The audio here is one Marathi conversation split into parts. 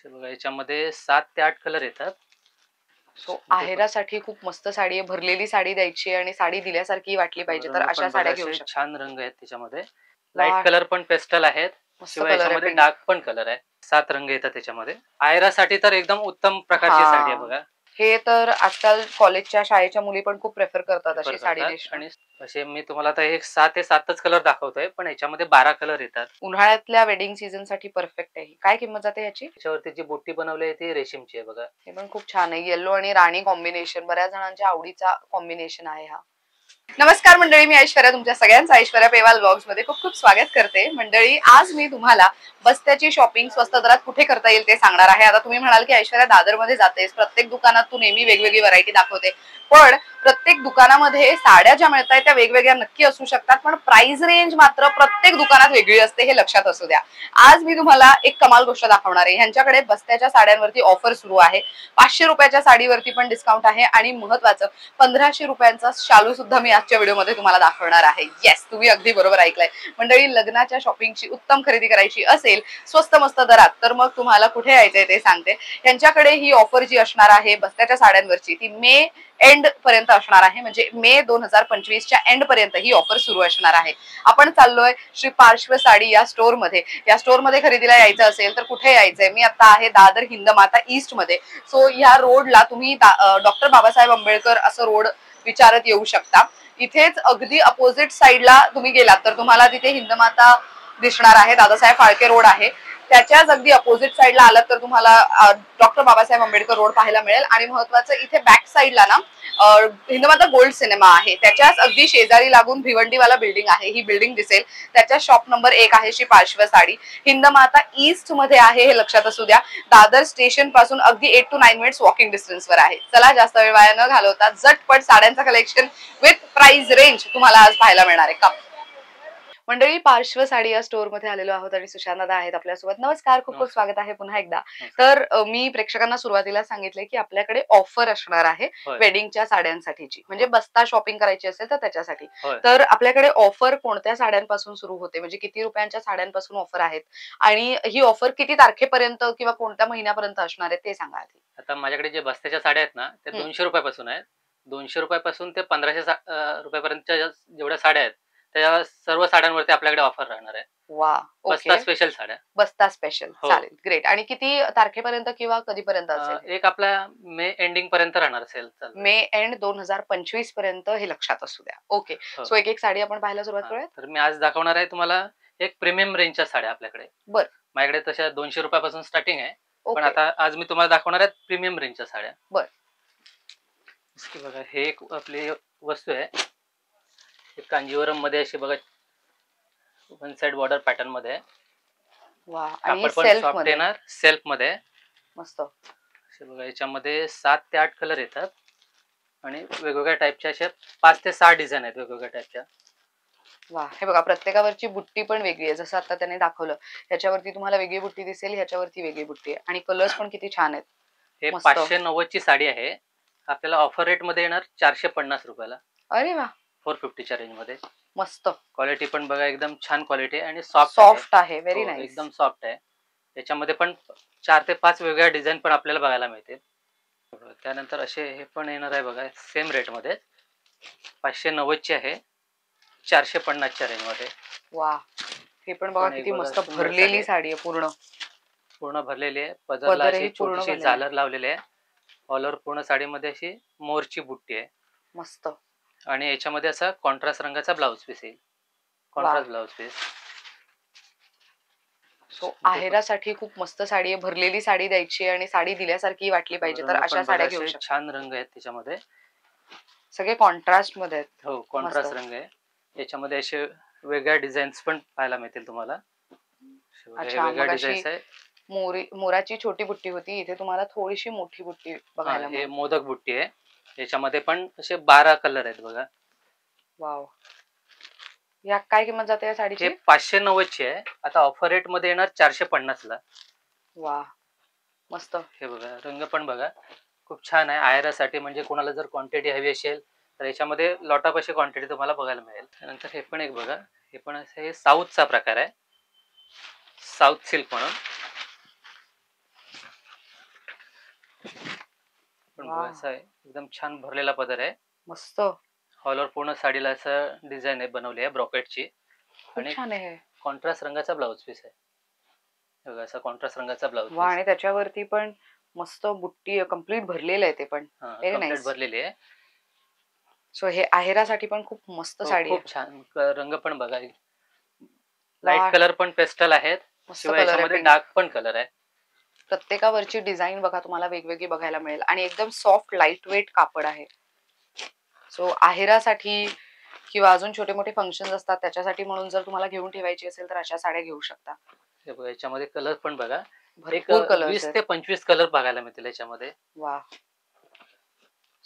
बघा याच्यामध्ये 7 ते 8 कलर येतात. सो आहेरासाठी खूप मस्त साडी आहे, भरलेली साडी द्यायची आणि साडी दिल्यासारखी वाटली पाहिजे, तर अशा साड्या घेऊ शकता. छान रंग आहेत त्याच्यामध्ये, लाईट कलर पण पेस्टल आहेत, शिवाय याच्यामध्ये डार्क पण कलर आहे. 7 रंग येतात त्याच्यामध्ये. आहेरासाठी तर एकदम उत्तम प्रकारची साडी आहे बघा. हे तर आजकाल कॉलेजच्या शाळेच्या मुली पण खूप प्रेफर करतात अशी साडी नेसणं. आणि असे मी तुम्हाला आता एक 6 ते 7च कलर दाखवतोय, पण याच्यामध्ये 12 कलर येतात. उन्हाळ्यातल्या वेडिंग सीझन साठी परफेक्ट आहे. काय किंमत जाते याची? त्याच्यावरती जी बुट्टी बनवली आहे ती रेशीमची आहे बघा. हे पण खूप छान आहे, येलो आणि राणी कॉम्बिनेशन, बऱ्याच जणांच्या आवडीचा कॉम्बिनेशन आहे हा. नमस्कार मंडळी, मी ऐश्वर्या, तुमच्या सगळ्यांचं ऐश्वर्या पेवाल ब्लॉग्स मध्ये खूप खूप स्वागत करते. मंडळी, आज मी तुम्हाला बस्त्याची शॉपिंग स्वस्त दरात कुठे करता येईल ते सांगणार आहे. आता तुम्ही म्हणाल की ऐश्वर्या दादर मध्ये जातेस, प्रत्येक दुकानात तू नेहमी वेगवेगळी व्हरायटी दाखवते, पण प्रत्येक दुकानामध्ये साड्या ज्या मिळतात त्या वेगवेगळ्या नक्की असू शकतात, पण प्राइस रेंज मात्र प्रत्येक दुकानात वेगळी असते, हे लक्षात असू द्या. आज मी तुम्हाला एक कमाल गोष्ट दाखवणार आहे. ह्यांच्याकडे बस्त्याच्या साड्यांवरती ऑफर सुरू आहे. 500 रुपयाच्या साडीवरती पण डिस्काउंट आहे आणि महत्वाचं 1500 रुपयांचा शालू सुद्धा मी आजच्या व्हिडिओमध्ये तुम्हाला दाखवणार आहे. येस, तुम्ही अगदी बरोबर ऐकलंय. मंडळी, लग्नाच्या शॉपिंगची उत्तम खरेदी करायची असेल स्वस्त मस्त दरात, तर मग तुम्हाला कुठे यायचंय ते सांगते. यांच्याकडे ही ऑफर जी असणार आहे बस्त्याच्या साड्यांवरची, ती मे एंड पर्यंत असणार आहे. म्हणजे मे 2025च्या एंड पर्यंत ही ऑफर सुरू असणार आहे. आपण चाललोय श्री पार्श्व साडी या स्टोर मध्ये. या स्टोर मध्ये खरेदीला यायचं असेल तर कुठे यायचंय? मी आता आहे दादर हिंदमाता ईस्ट मध्ये. सो या रोडला तुम्ही डॉक्टर बाबासाहेब आंबेडकर असं रोड विचारत येऊ शकता. इथेच अगदी अपोजिट साईडला तुम्ही गेलात तर तुम्हाला तिथे हिंदमाता दिसणार आहे, दादासाहेब फाळके रोड आहे. त्याच्याच अगदी अपोजिट साईडला आलात तर तुम्हाला डॉक्टर बाबासाहेब आंबेडकर रोड पाहायला मिळेल. आणि महत्वाचं, इथे बॅक साईडला ना हिंदमाता गोल्ड सिनेमा आहे, त्याच्याच अगदी शेजारी लागून भिवंडीवाला बिल्डिंग आहे, ही बिल्डिंग दिसेल. त्याच्या शॉप नंबर 1 आहे श्री पार्श्व साडी. हिंदमाता ईस्ट मध्ये आहे, हे लक्षात असू द्या. दादर स्टेशन पासून अगदी 8 to 9 मिनिट्स वॉकिंग डिस्टन्स वर आहे. चला, जास्त वेळ वाया न घालवता झटपट साड्यांचा कलेक्शन विथ प्राइस रेंज तुम्हाला आज पाहायला मिळणार आहे. मंडळी, पार्श्व साडी या स्टोर मध्ये आलेलो आहोत आणि सुशांत दादा आहेत आपल्यासोबत. नमस्कार, खूप खूप स्वागत आहे पुन्हा एकदा. तर मी प्रेक्षकांना सुरुवातीला सांगितले की आपल्याकडे ऑफर असणार आहे वेडिंगच्या साड्यांसाठीची, म्हणजे बस्ता शॉपिंग करायची असेल तर त्याच्यासाठी. तर आपल्याकडे ऑफर कोणत्या साड्यांपासून सुरू होते, म्हणजे किती रुपयांच्या साड्यांपासून ऑफर आहेत, आणि ही ऑफर किती तारखेपर्यंत किंवा कोणत्या महिन्यापर्यंत असणार आहे ते सांगा आधी. आता माझ्याकडे जे बस्त्याच्या साड्या आहेत ना, त्या 200 रुपयापासून आहेत. 200 रुपयापासून ते 1500 रुपयापर्यंतच्या जेवढ्या साड्या आहेत त्या सर्व साड्यांवरती आपल्याकडे ऑफर राहणार आहे. वा, बस्ता स्पेशल साड्या. बस्ता स्पेशल, चालेल, ग्रेट. आणि किती तारखेपर्यंत किंवा कधीपर्यंत असेल? एक आपल्या मे एंडिंग पर्यंत राहणार असेल. मे एंड 2025 पर्यंत, हे लक्षात असू द्या. ओके, सो एक एक साडी आपण पाहायला सुरुवात करूया. तर मी आज दाखवणार आहे तुम्हाला एक प्रीमियम रेंजच्या साड्या आपल्याकडे. बर, माझ्याकडे तशा 200 रुपयापासून स्टार्टिंग आहे, पण आता आज मी तुम्हाला दाखवणार आहे प्रीमियम रेंजच्या साड्या. बर, बघा, हे एक आपली वस्तू आहे. कांजीवरम मध्ये अशी बघा, वन साइड बॉर्डर पॅटर्न मध्ये. वा, आणि सेल्फ मध्ये येणार, सेल्फ मध्ये मस्त. बघा, याच्यामध्ये 7 ते 8 कलर येतात आणि वेगवेगळ्या टाइपच्या अशा 5 ते 6 डिझाईन आहेत वेगवेगळ्या टाइपच्या. वा, हे बघा, प्रत्येकावरची बुट्टी पण वेगळी आहे. जसं आता त्याने दाखवलं, ह्याच्यावरती तुम्हाला वेगळी बुट्टी दिसेल, ह्याच्यावरती वेगळी बुट्टी आहे, आणि कलर्स पण किती छान आहेत. हे 590 ची साडी आहे. आपल्याला ऑफर रेट मध्ये येणार 450 रुपयाला. अरे वा, 450च्या रेंज मध्ये. मस्त. क्वालिटी पण बघा, एकदम छान क्वालिटी आहे आणि सॉफ्ट आहे. व्हेरी नाईस, एकदम सॉफ्ट आहे. याच्यामध्ये पण 4 ते 5 वेगवेगळ्या डिझाईन पण आपल्याला बघायला मिळतील. त्यानंतर असे हे पण येणार आहे बघा, सेम रेट मध्ये. 590 ची आहे, 450च्या रेंज मध्ये. वा, हे पण बघा किती मस्त भरलेली साडी आहे, पूर्ण भरलेली आहे. पदरला अशी छोटीशी झालर लावलेली आहे. ऑल ओव्हर पूर्ण साडीमध्ये अशी मोरची बुट्टी आहे, मस्त. आणि याच्यामध्ये असा कॉन्ट्रास्ट रंगाचा ब्लाउज पीस येईल, कॉन्ट्रास्ट ब्लाउज पीस. सो आहेरासाठी खूप मस्त साडी आहे, भरलेली साडी द्यायची आणि साडी दिल्यासारखी वाटली पाहिजे, तर अशा साड्या घेऊ शकता. छान रंग आहेत त्याच्यामध्ये, सगळे कॉन्ट्रास्ट मध्ये आहेत. हो, कॉन्ट्रास्ट रंग आहे. याच्यामध्ये असे वेगळ्या डिझाईन्स पण पाहायला मिळतील तुम्हाला. वेगळ्या डिझाईन्स आहे. मोराची छोटी बुट्टी होती, इथे तुम्हाला थोडीशी मोठी बुट्टी बघायला मिळेल. हे मोदक बुट्टी आहे. याच्यामध्ये पण असे 12 कलर आहेत बघा. वाव, या काय किंमत जाते या साडीची? 590 ची आहे. आता ऑफर रेट मध्ये येणार 450 ला. वा, मस्त. हे बघा, रंग पण बघा खूप छान आहे. आहेरासाठी म्हणजे कोणाला जर क्वांटिटी हवी असेल तर याच्यामध्ये लॉट ऑफ अशी क्वांटिटी तुम्हाला बघायला मिळेल. त्यानंतर हे पण एक बघा, हे पण हे साऊथचा प्रकार आहे, साऊथ सिल्क म्हणून. पण वा. बघा असं आहे, एकदम छान भरलेला पदर आहे. मस्त. ऑल ओव्हर पूर्ण साडीला असं डिझाईन आहे बनवली आहे ब्रॉकेटची. खूप आणि छान आहे. कॉन्ट्रास्ट रंगाचा ब्लाऊज पीस आहे. हे बघा असा कॉन्ट्रास्ट रंगाचा ब्लाऊज वा, पीस. आणि त्याच्यावरती पण मस्त बुट्टी कम्प्लीट भरलेलं आहे ते पण. Very complete nice. भरलेली आहे. सो हे आहेरासाठी पण खूप मस्त हो, साडी खूप आहे. छान रंग पण बघा. वा. लाईट कलर पण पेस्टल आहेत. मस्त शिवाय कलर आहे, याच्यामध्ये पिंक. डार्क पण कलर आहे. प्रत्येकावरची डिझाईन बघा तुम्हाला वेगवेगळी बघायला मिळेल आणि एकदम सॉफ्ट लाईट वेट कापड आहे. सो आहेरासाठी किंवा अजून छोटे मोठे फंक्शन असतात त्याच्यासाठी म्हणून जर तुम्हाला घेऊन ठेवायची असेल तर अशा साड्या घेऊ शकता. हे बघा याच्यामध्ये कलर पण बघा. एक भरपूर कलर्स 20 आहेत. ते 25 कलर बघायला मिळतील याच्यामध्ये. वा.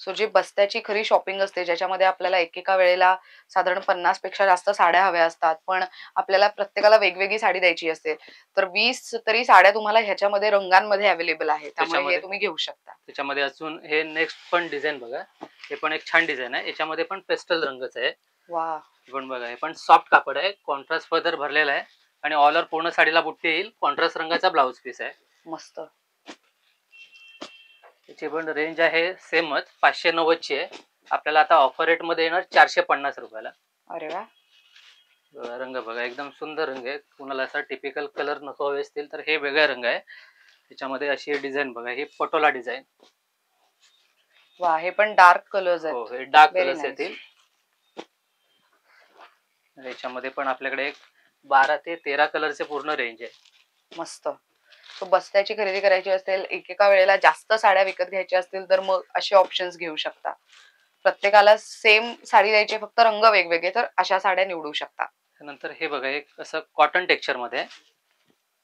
सो जी बस्त्याची खरी शॉपिंग असते ज्याच्यामध्ये आपल्याला एकेका वेळेला साधारण 50 पेक्षा जास्त साड्या हव्या असतात, पण आपल्याला प्रत्येकाला वेगवेगळी साडी द्यायची असते, तर 20 तरी साड्या तुम्हाला ह्याच्यामध्ये रंगांमध्ये अवेलेबल आहे, त्यामुळे हे त्याच्यामध्ये तुम्ही घेऊ शकता. त्याच्यामध्ये अजून हे नेक्स्ट पण डिझाईन बघा. हे पण एक छान डिझाईन आहे. याच्यामध्ये पण पेस्टल रंगच आहे. वा. हे पण बघा, हे पण सॉफ्ट कापड आहे. कॉन्ट्रास्ट पदर भरलेला आहे आणि ऑल ओव्हर पूर्ण साडीला बुट्टी येईल. कॉन्ट्रास्ट रंगाचा ब्लाऊज पीस आहे. मस्त. याची पण रेंज आहे सेमच 590 ची आहे. आपल्याला आता ऑफर रेट मध्ये येणार 450 रुपयाला. अरे वा. बघा, रंग बघा एकदम सुंदर रंग आहे. कुणाला असा टिपिकल कलर नको हवे असतील तर हे वेगळा रंग आहे. त्याच्यामध्ये अशी डिझाइन बघा, ही पटोला डिझाइन. वा, हे पण डार्क कलर्स हो, आहेत. हे डार्क Very कलर्स nice. येतील. याच्यामध्ये पण आपल्याकडे एक 12 ते 13 कलरचे पूर्ण रेंज आहे. मस्त. तो बस्त्याची खरेदी करायची असेल, एकेका वेळेला जास्त साड्या विकत घ्यायच्या असतील तर मग असे ऑप्शन्स घेऊ शकता. प्रत्येकाला सेम साडी द्यायची, फक्त रंग वेगवेगळे, तर अशा साड्या निवडू शकता. त्यानंतर हे बघा, एक असं कॉटन टेक्स्चर मध्ये आहे.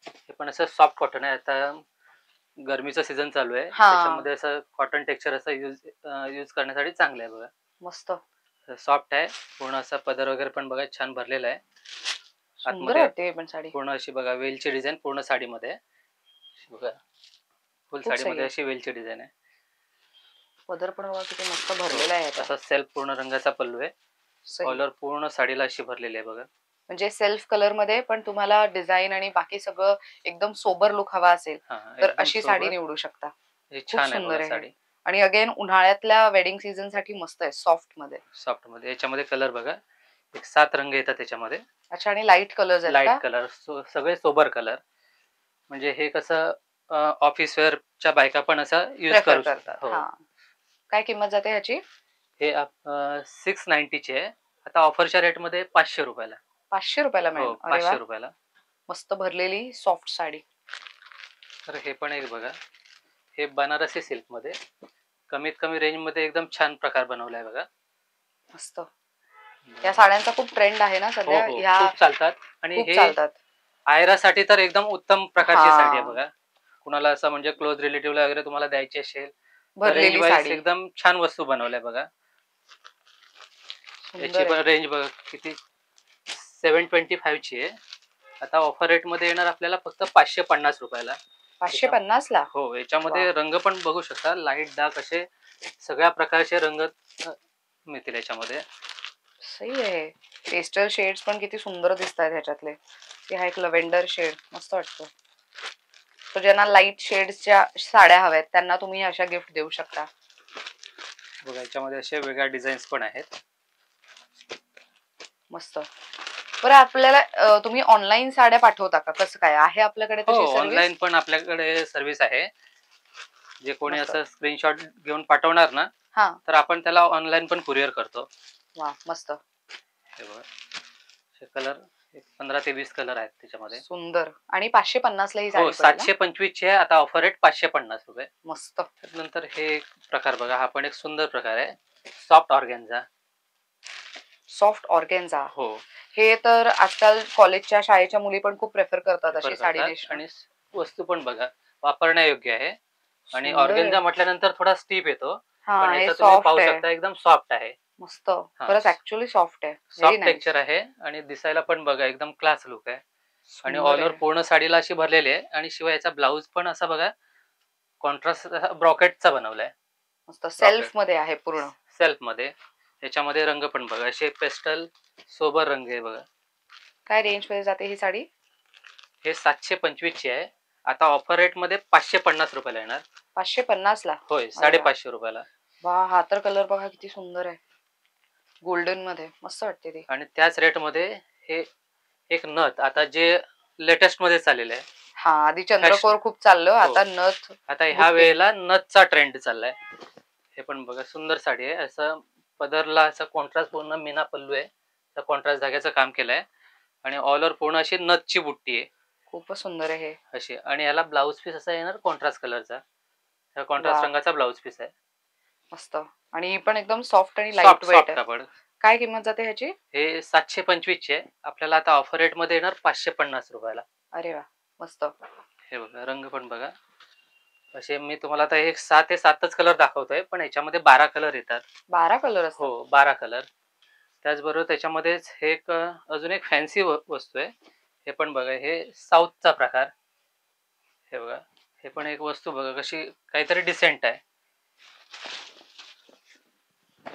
हे पण असं सॉफ्ट कॉटन आहे. आता गरमीचा सीझन चालू आहे, हा. त्याच्यामध्ये असं कॉटन टेक्स्चर असं यूज करण्यासाठी चांगलं आहे बघा. मस्त. सॉफ्ट आहे. पूर्ण असा पदर वगैरे पण बघा छान भरलेला आहे. सुंदर आतमध्ये वाटते हे पण साडी. पूर्ण अशी बघा वेलची डिझाईन पूर्ण साडीमध्ये आहे. बघा फुल खूप सही साडीमध्ये आहे. अशी वेलची डिझाईन आहे. पदर पण बघा किती मस्त भरलेला आहे याचा. असा सेल्फ पूर्ण रंगाचा पल्लू आहे. सही. कॉलर पूर्ण साडीला अशी भरलेली आहे बघा. म्हणजे सेल्फ कलर मध्ये पण तुम्हाला डिझाईन आणि बाकी सगळं एकदम सोबर लुक हवा असेल तर एकदम अशी साडी सोबर. निवडू शकता. हे खूप छान आहे सुंदर बघा आहे. साडी. आणि अगेन उन्हाळ्यातल्या वेडिंग सीझन साठी मस्त आहे, सॉफ्ट मध्ये. सॉफ्ट मध्ये याच्यामध्ये कलर बघा, एक 7 रंग येतात त्याच्यामध्ये. अच्छा, आणि लाईट कलर्स आहेत लाईट का? कलर, सगळे सोबर कलर. म्हणजे हे कसं ऑफिस वेअरच्या बायका पण असं यूज प्रेफर करू शकतात. करतात. हो. हा. काय किंमत जाते ह्याची? हे 690 चे आहे. आता ऑफरच्या रेट मध्ये 500 रुपयाला. 500 रुपयाला हो, मिळेल. अरे वा. 500 रुपयाला. मस्त भरलेली सॉफ्ट साडी. तर हे पण एक बघा, हे बनारसी सिल्क मध्ये कमीत कमी रेंज मध्ये एकदम छान प्रकार बनवलाय बघा. मस्त. या साड्यांचा खूप ट्रेंड आहे ना हो सध्या. हो, ह्या खूप चालतात. आणि खूप हे चालतात. आयरासाठी तर एकदम उत्तम प्रकारची हा. साडी आहे बघा. कुणाला असं म्हणजे क्लोज रिलेटिव्हला वगैरे तुम्हाला द्यायची असेल तर रेंज भरलेली वाईज साडी. एकदम छान वस्तू बनवल्या बघा. याची सुंदर पण आहे. रेंज बघा किती, 725 ची आहे. आता ऑफर रेट मध्ये येणार आपल्याला फक्त 550 रुपयाला. 550 ला. हो, याच्यामध्ये वा. रंग पण बघू शकता, लाईट डार्क असे सगळ्या प्रकारचे रंग मिळतील याच्यामध्ये. सही आहे. पेस्टल शेड्स पण किती सुंदर दिसत आहेत ह्याच्यातले. हा एक लव्हेंडर शेड मस्त वाटतो. तर ज्यांना लाईट शेड्सच्या साड्या हव्यात त्यांना तुम्ही अशा गिफ्ट देऊ शकता. बघा याच्यामध्ये असे वेगळ्या डिझाईन्स पण आहेत. मस्त. बरं, आपल्याला तुम्ही ऑनलाईन साड्या पाठवता का? कसं काय आहे आपल्याकडे हो, तशी सर्व्हिस? ऑनलाईन पण आपल्याकडे सर्व्हिस आहे. जे कोणी मस्त. असं स्क्रीनशॉट घेऊन पाठवणार ना, हा. तर आपण त्याला ऑनलाईन पण कुरिअर करतो. वा, मस्त. हे बघा, हे कलर 15 ते 20 कलर आहेत त्याच्यामध्ये. सुंदर. आणि 550 ला ही हो, साडी पडेल ना? 725 ची आहे. आता ऑफर रेट 550 रुपये. मस्त. नंतर हे एक प्रकार बघा, हा पण एक सुंदर प्रकार आहे. Soft organza. Soft organza. हो, हे तर आजकाल कॉलेजच्या शाळेच्या मुली पण खूप प्रेफर करतात prefer अशी साडी करतात. नेसणं. आणि वस्तू पण बघा वापरण्यायोग्य आहे. आणि सुंदर आहे. ऑर्गेन्झा म्हटल्यानंतर थोडा स्टीप येतो, हा, पण हे याचा तुम्ही सॉफ्ट पाहू आहे. शकता एकदम सॉफ्ट आहे. मस्त. हा. खरंच ऍक्च्युअली सॉफ्ट आहे. Very soft nice. टेक्स्चर आहे आणि दिसायला पण बघा एकदम क्लास लुक आहे. आणि सुंदर ऑल ओव्हर आहे. पूर्ण साडीला अशी भरलेली आहे. आणि शिवाय याचा ब्लाऊज पण असा बघा कॉन्ट्रास्ट ब्रॉकेटचा बनवलाय. मस्त सेल्फ मध्ये आहे पूर्ण. सेल्फ मध्ये. याच्यामध्ये रंग पण बघा असे पेस्टल सोबर रंग आहे बघा. काय रेंज मध्ये जाते ही साडी? हे 725 ची आहे. आता ऑफर रेट मध्ये 550 रुपयाला येणार. 550 ला. होय, 550 रुपयाला. वा, हा तर कलर बघा किती सुंदर आहे, गोल्डन मध्ये मस्त वाटते ती. आणि त्याच रेट मध्ये हे एक नथ, आता जे लेटेस्ट मध्ये चाललेलं आहे. हा, आधी चंद्रकोर खूप चाललं, आता नथ. आता ह्या वेळेला नथचा ट्रेंड चाललाय. हे पण बघा, सुंदर साडी आहे. असं पदरला असं कॉन्ट्रास्ट, पूर्ण मीना पल्लू आहे, तर कॉन्ट्रास्ट धाग्याचं काम केलंय आणि ऑल ओव्हर पूर्ण अशी नथची बुट्टी आहे. खूपच सुंदर आहे हे अशी. आणि याला ब्लाउज पीस असा येणार कॉन्ट्रास्ट कलरचा, कॉन्ट्रास्ट रंगाचा ब्लाउज पीस आहे. मस्त. आणि ही पण एकदम सॉफ्ट आणि लाईट वेट आहे. कापड. काय किंमत जाते ह्याची? हे 725 ची आहे. आपल्याला आता ऑफर रेट मध्ये येणार 550 रुपयाला. अरे वा, मस्त. हे बघा, रंग पण बघा. असे मी तुम्हाला आता एक 6 ते 7च कलर दाखवतोय, पण याच्यामध्ये 12 कलर येतात. 12 कलर असतात? हो, 12 कलर. त्याचबरोबर त्याच्यामध्येच हे एक अजून एक फॅन्सी वस्तू आहे. हे पण बघा, हे साऊथचा प्रकार. हे बघा, हे पण एक वस्तू बघा कशी काहीतरी डिसेंट आहे.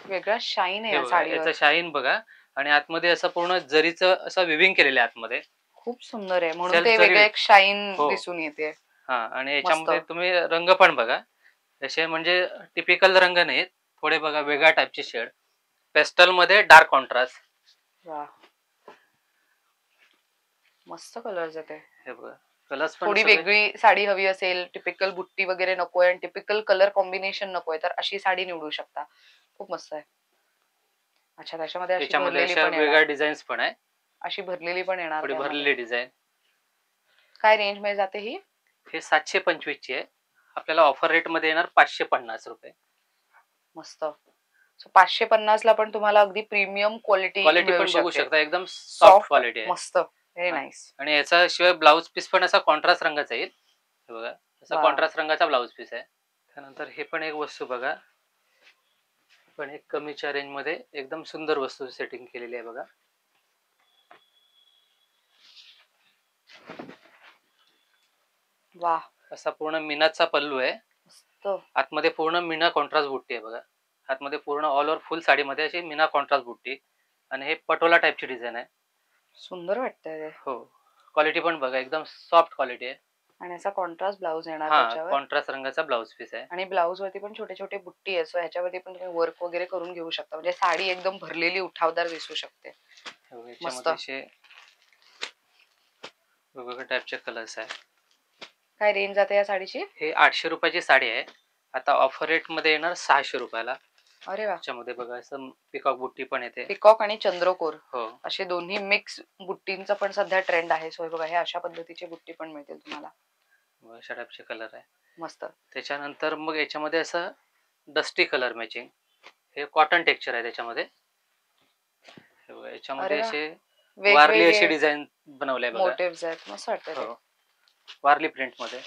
वेगळा शाईन आहे या साडीवर. याचा शाईन बघा. आणि आतमध्ये असं पूर्ण जरीचं असं विविंग केलेलं आहे आतमध्ये. खूप सुंदर आहे, म्हणून ते वेगळं एक शाईन दिसून येते. हा, आणि याच्यामध्ये तुम्ही रंग पण बघा, असे म्हणजे टिपिकल रंग नाहीत, थोडे बघा वेगळ्या टाईपचे शेड. पेस्टल मध्ये डार्क कॉन्ट्रास्ट. वा, मस्त कलर्स आहेत. हे बघा, कलर्स पण थोडी वेगळी साडी हवी असेल, टिपिकल बुट्टी वगैरे नकोय आणि टिपिकल कलर कॉम्बिनेशन नकोय, तर अशी साडी निवडू शकता. खूप मस्त आहे. अच्छा, त्याच्यामध्ये वेगळ्या डिझाईन्स पण आहे. अशी भरलेली पण येणार, थोडी भरलेली डिझाईन. काय रेंज मध्ये जाते ही? हे 725 ची आहे. आपल्याला ऑफर रेट मध्ये येणार 550 रुपये. मस्त. 550 ला पण तुम्हाला अगदी प्रीमियम क्वालिटी पण बघू शकता, एकदम सॉफ्ट क्वालिटी आहे. मस्त, व्हेरी नाईस. आणि याचा शिवाय ब्लाउज पीस पण असा कॉन्ट्रास्ट रंगाचा येईल. हे बघा, असा कॉन्ट्रास्ट रंगाचा ब्लाउज पीस आहे. त्यानंतर हे पण एक वस्तू बघा, पण एक कमीच्या रेंज मध्ये एकदम सुंदर वस्तू सेटिंग केलेली आहे बघा. वा, असा पूर्ण मीनाचा पल्लू आहे. आतमध्ये पूर्ण मीना कॉन्ट्रास्ट बुट्टी आहे बघा. आतमध्ये पूर्ण ऑल ओव्हर फुल साडीमध्ये अशी मीना कॉन्ट्रास्ट बुट्टी. आणि हे पटोला टाईपची डिझाईन आहे. सुंदर वाटतंय. हो, क्वालिटी पण बघा, एकदम सॉफ्ट क्वालिटी आहे. आणि असा कॉन्ट्रास्ट ब्लाउज येणार त्याच्यावर. कॉन्ट्रास्ट रंगाचा ब्लाउज पीस आहे. आणि ब्लाउज वरती पण छोटे छोटे बुट्टी आहे, सो ह्याच्यावरती पण तुम्ही वर्क वगैरे करून घेऊ शकता, म्हणजे साडी एकदम भरलेली उठावदार दिसू शकते. मस्त. वेगवेगळ्या टाईपचे कलर्स आहे. काय रेंज जाते या साडीची? हे 800 रुपयाची साडी आहे. आता ऑफर रेट मध्ये येणार 600 रुपयाला. अरे वा. त्याच्यामध्ये बघा, असं पिकॉक बुट्टी पण येते. पिकॉक आणि चंद्रकोर, हो, असे दोन्ही मिक्स बुट्टींचा पण सध्या ट्रेंड आहे. सो बघा, हे अशा पद्धतीचे बुट्टी पण मिळतील तुम्हाला. अशा टाईपचे कलर आहे. मस्त. त्याच्यानंतर मग याच्यामध्ये असं डस्टी कलर मॅचिंग, हे कॉटन टेक्स्चर आहे त्याच्यामध्ये. याच्यामध्ये असे वारली अशी डिझाईन बनवले बघा, मोटिव्हज आहेत, मस्त वाटतं. वारली प्रिंट मध्ये.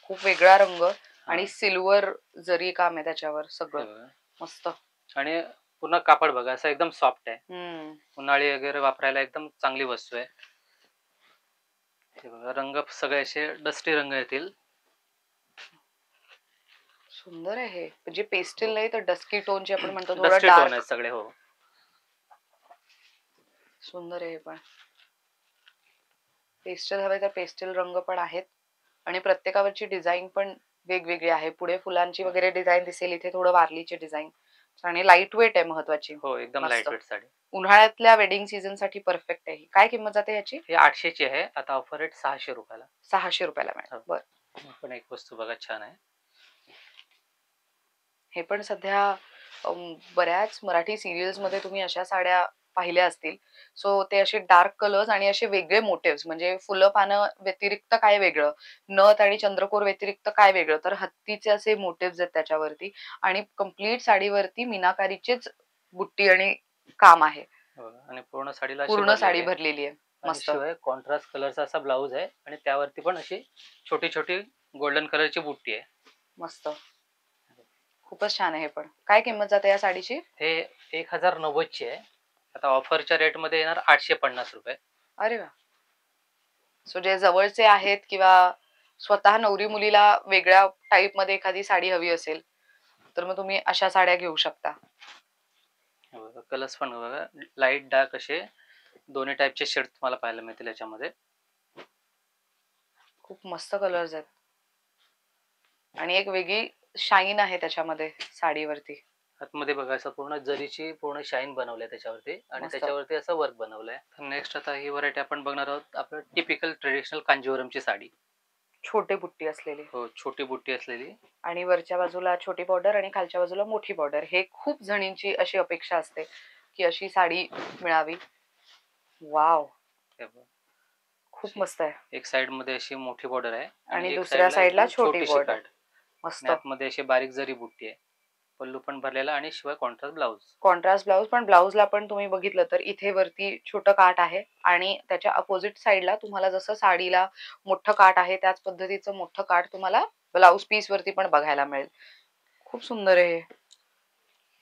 खूप वेगळा रंग आणि सिल्वर जरी काम आहे त्याच्यावर, सगळं मस्त. आणि पूर्ण कापड बघा, असं एकदम सॉफ्ट आहे. उन्हाळी वगैरे वापरायला एकदम चांगली वस्तू आहे. हे बघा, रंग सगळे असे डस्टी रंग येतील. सुंदर आहे. म्हणजे पेस्टल नाही तर डस्की टोन जे आपण म्हणतो, थोडा डार्क आहे सगळे. हो, सुंदर आहे. पण पेस्टल हवे तर पेस्टल रंग पण आहेत. आणि प्रत्येकावरची डिझाईन पण वेगवेगळी आहे. पुढे फुलांची वगैरे डिझाईन दिसेल, इथे थोडं वारलीची डिझाईन. आणि लाईट वेट आहे महत्वाची. हो, एकदम लाईट वेट साडी. उन्हाळ्यातल्या वेडिंग सीझन साठी परफेक्ट आहे. काय किंमत जाते याची? हे 800 ची आहे. आता ऑफर रेट 600 रुपयाला. 600 रुपयाला मिळेल. बरं. पण एक वस्तू बघा, छान आहे. हे पण सध्या बऱ्याच मराठी सिरियल्स मध्ये तुम्ही अशा साड्या पाहिल्या असतील. सो ते असे डार्क कलर्स आणि असे वेगळे मोटिव्स, म्हणजे फुलं पानं व्यतिरिक्त काय वेगळं, नथ आणि चंद्रकोर व्यतिरिक्त काय वेगळं, तर हत्तीचे असे मोटिव्स आहेत त्याच्यावरती. आणि कम्प्लीट साडीवरती मीनाकारीचेच बुट्टी आणि काम आहे. आणि पूर्ण साडीला पूर्ण साडी भरलेली आहे. मस्त. कॉन्ट्रास्ट कलरचा असा ब्लाउज आहे आणि त्यावरती पण अशी छोटी छोटी गोल्डन कलरची बुट्टी आहे. मस्त, खूपच छान आहे. हे पण काय किंमत जाते या साडीची? हे 1090 ची आहे. आता ऑफरच्या रेट मध्ये येणार 850 रुपये. अरे वा. सो जे जवळचे आहेत किंवा स्वतः नवरी मुलीला वेगळ्या टाईप मध्ये एखादी साडी हवी असेल, तर मग तुम्ही अशा साड्या घेऊ शकता. कलर्स पण बघा, लाईट डार्क असे दोन्ही टाईपचे शेड तुम्हाला पाहायला मिळतील याच्यामध्ये. खूप मस्त कलर्स आहेत आणि एक वेगळी शाईन आहे त्याच्यामध्ये साडीवरती. आतमध्ये बघा असं पूर्ण जरीची पूर्ण शाईन बनवलंय त्याच्यावरती आणि मस्त. त्याच्यावरती असं वर्क बनवलंय. नेक्स्ट आता ही व्हरायटी आपण बघणार आहोत आपलं टिपिकल ट्रेडिशनल कांजीवरमची साडी. छोटे बुट्टी असलेली हो, छोटी बुट्टी असलेली. आणि वरच्या बाजूला छोटी बॉर्डर आणि खालच्या बाजूला मोठी बॉर्डर. हे खूप जणींची अशी अपेक्षा असते की अशी साडी मिळावी. वाव, हे बघ. खूप मस्त आहे. एक साइड मध्ये अशी मोठी बॉर्डर आहे आणि एक दुसऱ्या साइडला एकदम छोटी छोटीशी बॉर्डर. काठ. मस्त. आणि आतमध्ये अशी बारीक जरी बुट्टी आहे. पल्लू पण भरलेला आणि शिवाय कॉन्ट्रास्ट ब्लाउज. कॉन्ट्रास्ट ब्लाउज, पण ब्लाउजला पण तुम्ही बघितलं तर इथे वरती छोटं काठ आहे आणि त्याच्या अपोजिट साइडला तुम्हाला जसं साडीला मोठं काठ आहे त्याच पद्धतीचं मोठं काठ तुम्हाला ब्लाउज पीस वरती पण बघायला मिळेल. खूप सुंदर आहे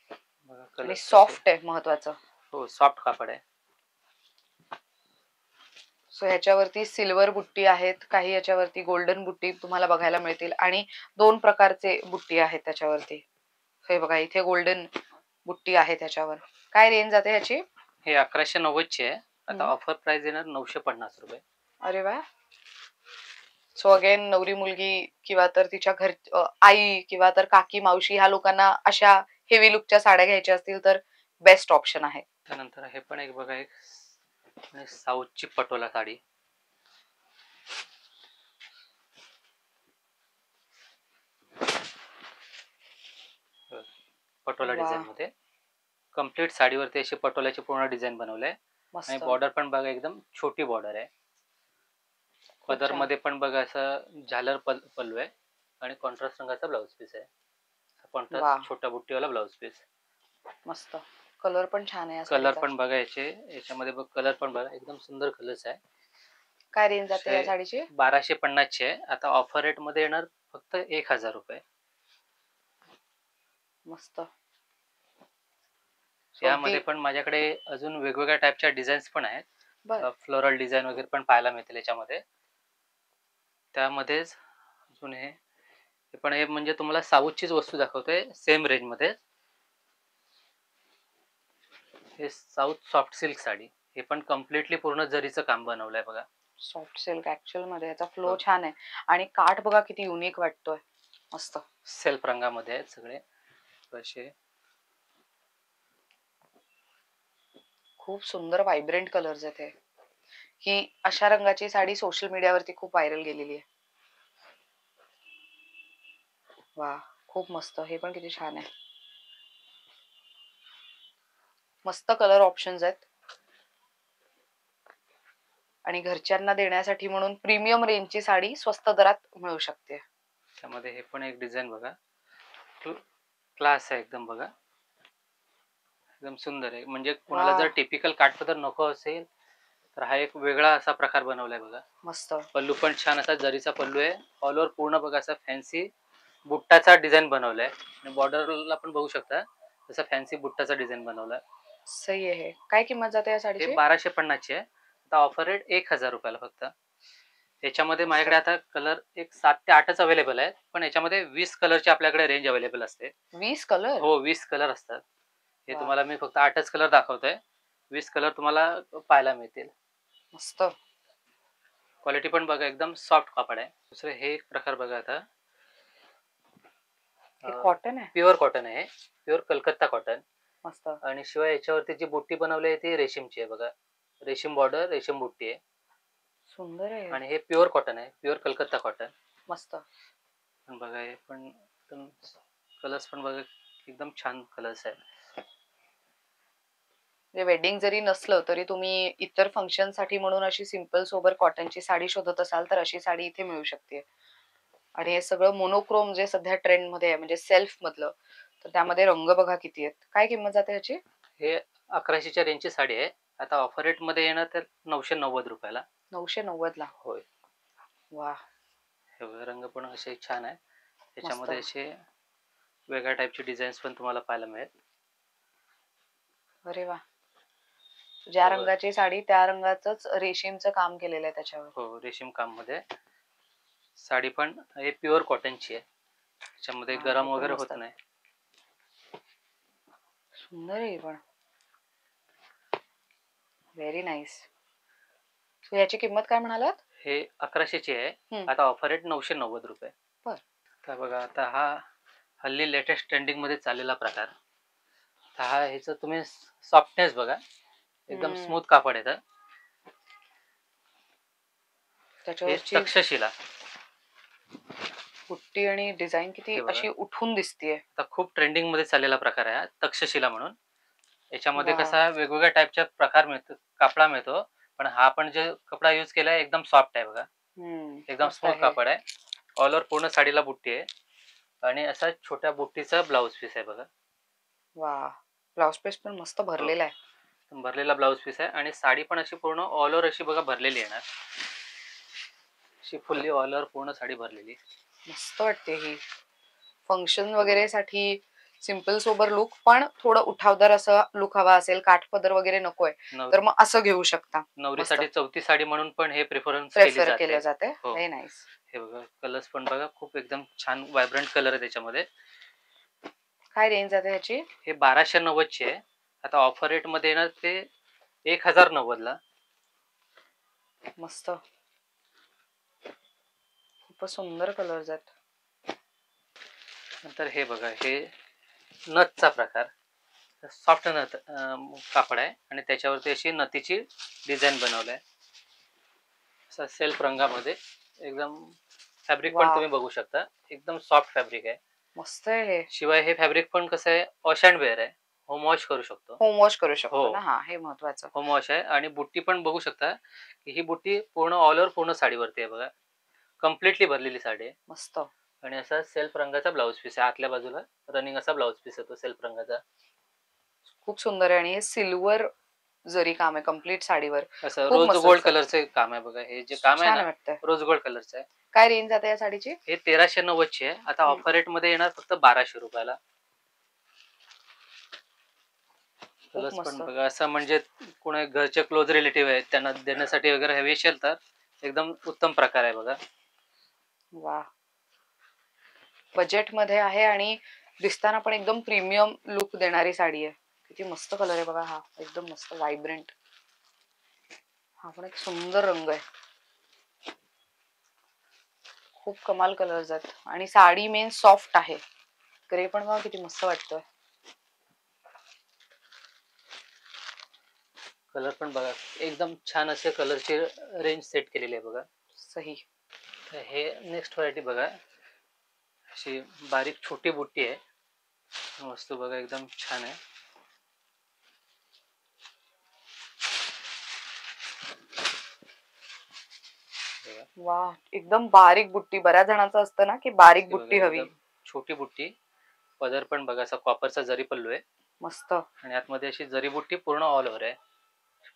बघा आणि कलर सॉफ्ट आहे महत्वाचं. हो, सॉफ्ट कापड आहे. सो ह्याच्यावरती सिल्वर बुट्टी आहेत, काही याच्यावरती गोल्डन बुट्टी तुम्हाला बघायला मिळतील आणि दोन प्रकारचे बुट्टी आहेत त्याच्यावरती. हे बघा इथे गोल्डन बुट्टी आहे त्याच्यावर. काय रेंज जाते याची? हे 1190 ची आहे. आता ऑफर प्राइस येणार 950 रुपये. अरे वा. सो अगेन नवरी मुलगी किंवा तर तिच्या घर आई किंवा तर काकी मावशी ह्या लोकांना अशा हेवी लुकच्या साड्या घ्यायच्या असतील तर बेस्ट ऑप्शन आहे. त्यानंतर हे पण एक बघा एक साऊथची पटोला साडी. पटोला वा. डिझाईन मध्ये कम्प्लीट साडीवरती अशी पटोल्याची पूर्ण डिझाईन बनवलंय आणि मस्त. बॉर्डर पण बघा एकदम छोटी बॉर्डर आहे. पदर छान. मध्ये पण बघा असं झालर पल्लू आहे आणि कॉन्ट्रास्ट रंगाचा ब्लाउज पीस आहे. वा. कॉन्ट्रास्ट छोटा बुट्टीवाला ब्लाउज पीस. मस्त. कलर पण छान आहे या कलर साडीचा. पण बघा याच्यामध्ये बघ कलर पण बघा एकदम सुंदर कलर्स आहे. काय रेंज जाते या साडीची? 1250 ची आहे. आता ऑफर रेट मध्ये येणार फक्त 1000 रुपये. मस्त. यामध्ये पण माझ्याकडे अजून वेगवेगळ्या टाईपच्या डिझाईन्स पण आहेत. बरं. फ्लोरल डिझाईन वगैरे पण पाहायला मिळतील याच्यामध्ये. त्यामध्येच अजून हे पण हे म्हणजे तुम्हाला साऊथचीच वस्तू दाखवतोय सेम रेंज मध्ये. हे साऊथ सॉफ्ट सिल्क साडी. हे पण कम्प्लिटली पूर्ण जरीचं काम बनवलंय बघा. सॉफ्ट सिल्क ऍक्च्युअल मध्ये याचा फ्लो छान आहे आणि काठ बघा किती युनिक वाटतोय. मस्त. सेल्फ रंगामध्ये आहेत सगळे असे. खूप सुंदर व्हायब्रंट कलर्स आहेत हे. ही अशा रंगाची साडी सोशल मीडियावरती खूप व्हायरल गेलेली आहे. वा, खूप मस्त. हे पण किती छान आहे. मस्त कलर ऑप्शन्स आहेत आणि घरच्यांना देण्यासाठी म्हणून प्रीमियम रेंजची साडी स्वस्त दरात मिळू शकते. त्यामध्ये हे पण एक डिझाईन बघा. क्लास आहे एकदम बघा. एकदम सुंदर आहे. म्हणजे कोणाला जर टिपिकल काठपदर नको असेल तर हा एक वेगळा असा प्रकार बनवलाय बघा. मस्त. पल्लू पण छान असा जरीचा पल्लू आहे. ऑल ओव्हर पूर्ण बघा असा फॅन्सी बुट्टाचा डिझाईन बनवलाय आणि बॉर्डरला पण बघू शकता जसा फॅन्सी बुट्टाचा डिझाईन बनवलाय. सही आहे. काय किंमत जाते या हे साडीची? 1250 ची आहे. आता ऑफर रेट 1000 रुपयाला फक्त. याच्यामध्ये माझ्याकडे आता कलर एक 7 ते 8च अवेलेबल आहे. पण याच्यामध्ये 20 कलरची आपल्याकडे रेंज अवेलेबल असते. 20 कलर? हो, 20 कलर असतात. हे वा. तुम्हाला मी फक्त 8च कलर दाखवतोय. 20 कलर तुम्हाला पाहायला मिळतील. मस्त. क्वालिटी पण बघा एकदम सॉफ्ट कापड आहे. दुसरे हे एक प्रकार बघा आता. कॉटन आहे? प्युअर कॉटन आहे. Pure Calcutta cotton. मस्त. आणि शिवाय याच्यावरती जी बुट्टी बनवली आहे ती रेशीमची आहे बघा. रेशीम बॉर्डर, रेशीम बुट्टी आहे. सुंदर आहे आणि हे प्युअर कॉटन आहे. Pure Calcutta cotton. मस्त. पण बघा हे पण एकदम कलर्स पण बघा एकदम छान कलर्स आहेत. वेडिंग जरी नसलं तरी तुम्ही इतर फंक्शन साठी म्हणून अशी सिंपल सोबर कॉटनची साडी शोधत असाल तर अशी साडी इथे मिळू शकते. आणि हे सगळं मोनोक्रोम जे सध्या ट्रेंड मध्ये आहे म्हणजे सेल्फ मधलं, तर त्यामध्ये रंग बघा किती आहेत. काय किंमत जाते याची? हे 1100च्या रेंजची साडी आहे. आता ऑफर रेट मध्ये येणार तर 990 रुपयाला. 990 ला? होय. वा. हे रंग पण असे छान आहे. त्याच्यामध्ये असे वेगळ्या टाईपचे डिझाईन्स पण तुम्हाला पाहायला मिळेल. अरे वा. ज्या रंगाची साडी त्या रंगाचंच रेशीमचं काम केलेलं आहे त्याच्यावर. हो, रेशीम काम मध्ये. साडी पण हे प्युअर कॉटनची आहे. त्याच्यामध्ये गरम वगैरे होत नाही. सुंदर आहे पण. Very nice. सो याची किंमत काय म्हणालात? हे 1100ची आहे. हम्म. आता ऑफर रेट 990 रुपये. बर. तर बघा आता हा हल्ली लेटेस्ट ट्रेंडिंग मध्ये चाललेला प्रकार. तर हा ह्याचं तुम्ही सॉफ्टनेस बघा, एकदम स्मूथ कापड येतं. हे त्याच्यावरची तक्षशिला बुट्टी आणि डिझाईन किती हे बघा. अशी उठून दिसतीये. आता खूप ट्रेंडिंग मध्ये चाललेला प्रकार आहे हा तक्षशिला म्हणून. याच्यामध्ये वा. कसा वेगवेगळ्या टाईपच्या प्रकार मिळतो, कापडा मिळतो. पण हा पण जे कपडा यूज केलाय एकदम सॉफ्ट आहे बघा, एकदम मस्त स्मूथ आहे. कापड आहे. ऑल ओव्हर पूर्ण साडीला बुट्टी आहे आणि असा छोट्या बुट्टीचा ब्लाउज पीस आहे बघा. वा. ब्लाउज पीस पण मस्त भरलेला आहे. भरलेला ब्लाउज पीस आहे आणि साडी पण अशी पूर्ण ऑल ओव्हर अशी बघा भरलेली येणार. अशी फुल्ली ऑल ओव्हर पूर्ण साडी भरलेली. मस्त वाटते ही. फंक्शन वगैरे साठी सिंपल सोबर लुक, पण थोडं उठावदार असं लुक हवा असेल, काठपदर वगैरे नकोय तर मग असं घेऊ शकता. नवरीसाठी चौथी साडी म्हणून पण हे प्रेफर केलं जाते. Very nice. हे बघा कलर्स पण बघा खूप एकदम छान व्हायब्रंट कलर आहे त्याच्यामध्ये. काय रेंज आहे ह्याची? हे 1290 ची आहे. आता ऑफर रेट मध्ये येणार ते 1090 ला. मस्त. खूपच सुंदर कलर्स आहेत. नंतर हे बघा, हे नथचा प्रकार. सॉफ्ट नथ कापड आहे आणि त्याच्यावरती अशी नथीची डिझाईन बनवलाय. असा सेल्फ रंगामध्ये एकदम. फॅब्रिक पण तुम्ही बघू शकता, एकदम सॉफ्ट फॅब्रिक आहे. मस्त आहे. शिवाय हे फॅब्रिक पण कसं आहे, वॉश अँड वेअर आहे. होम वॉश करू शकतो. होम वॉश करू शकतो ना. हा, हे महत्वाचं. होम वॉश आहे. आणि बुट्टी पण बघू शकता की ही बुट्टी पूर्ण ऑल ओव्हर पूर्ण साडीवरती आहे बघा, कम्प्लिटली भरलेली साडी आहे. मस्त. आणि असा सेल्फ रंगाचा ब्लाउज पीस आहे. आतल्या बाजूला रनिंग असा ब्लाउज पीस येतो सेल्फ रंगाचा. खूप सुंदर आहे. आणि हे सिल्वर जरी काम आहे कम्प्लीट साडीवर. असं रोज गोल्ड कलरचं काम आहे बघा. हे जे काम आहे ना, रोज गोल्ड कलरचं आहे. काय रेंज जाते या साडीची? हे 1390 ची आहे. आता ऑफर रेट मध्ये येणार फक्त 1200 रुपयाला. कलर्स पण बघा, असं म्हणजे कोणी घरचे क्लोज रिलेटिव्ह आहेत त्यांना देण्यासाठी वगैरे हवी असेल तर एकदम उत्तम प्रकार आहे बघा. वा. बजेट मध्ये आहे आणि दिसताना पण एकदम प्रीमियम लुक देणारी साडी आहे. किती मस्त कलर आहे बघा हा, एकदम मस्त व्हायब्रंट. हा पण एक सुंदर रंग आहे. खूप कमाल कलर्स आहेत आणि साडी मेन सॉफ्ट आहे. ग्रे पण बघा किती मस्त वाटतोय. कलर पण बघा, एकदम छान असे कलरची रेंज सेट केलेली आहे बघा. सही. हे नेक्स्ट व्हरायटी बघा, अशी बारीक छोटी बुट्टी आहे. मस्त बघा, एकदम छान आहे. वा. एकदम बारीक बुट्टी. बऱ्याच जणांचं असतं ना की बारीक बुट्टी हवी. छोटी बुट्टी. पदर पण बघा असा कॉपरचा जरी पल्लू आहे. मस्त. आणि आतमध्ये अशी जरी बुट्टी पूर्ण ऑल ओव्हर आहे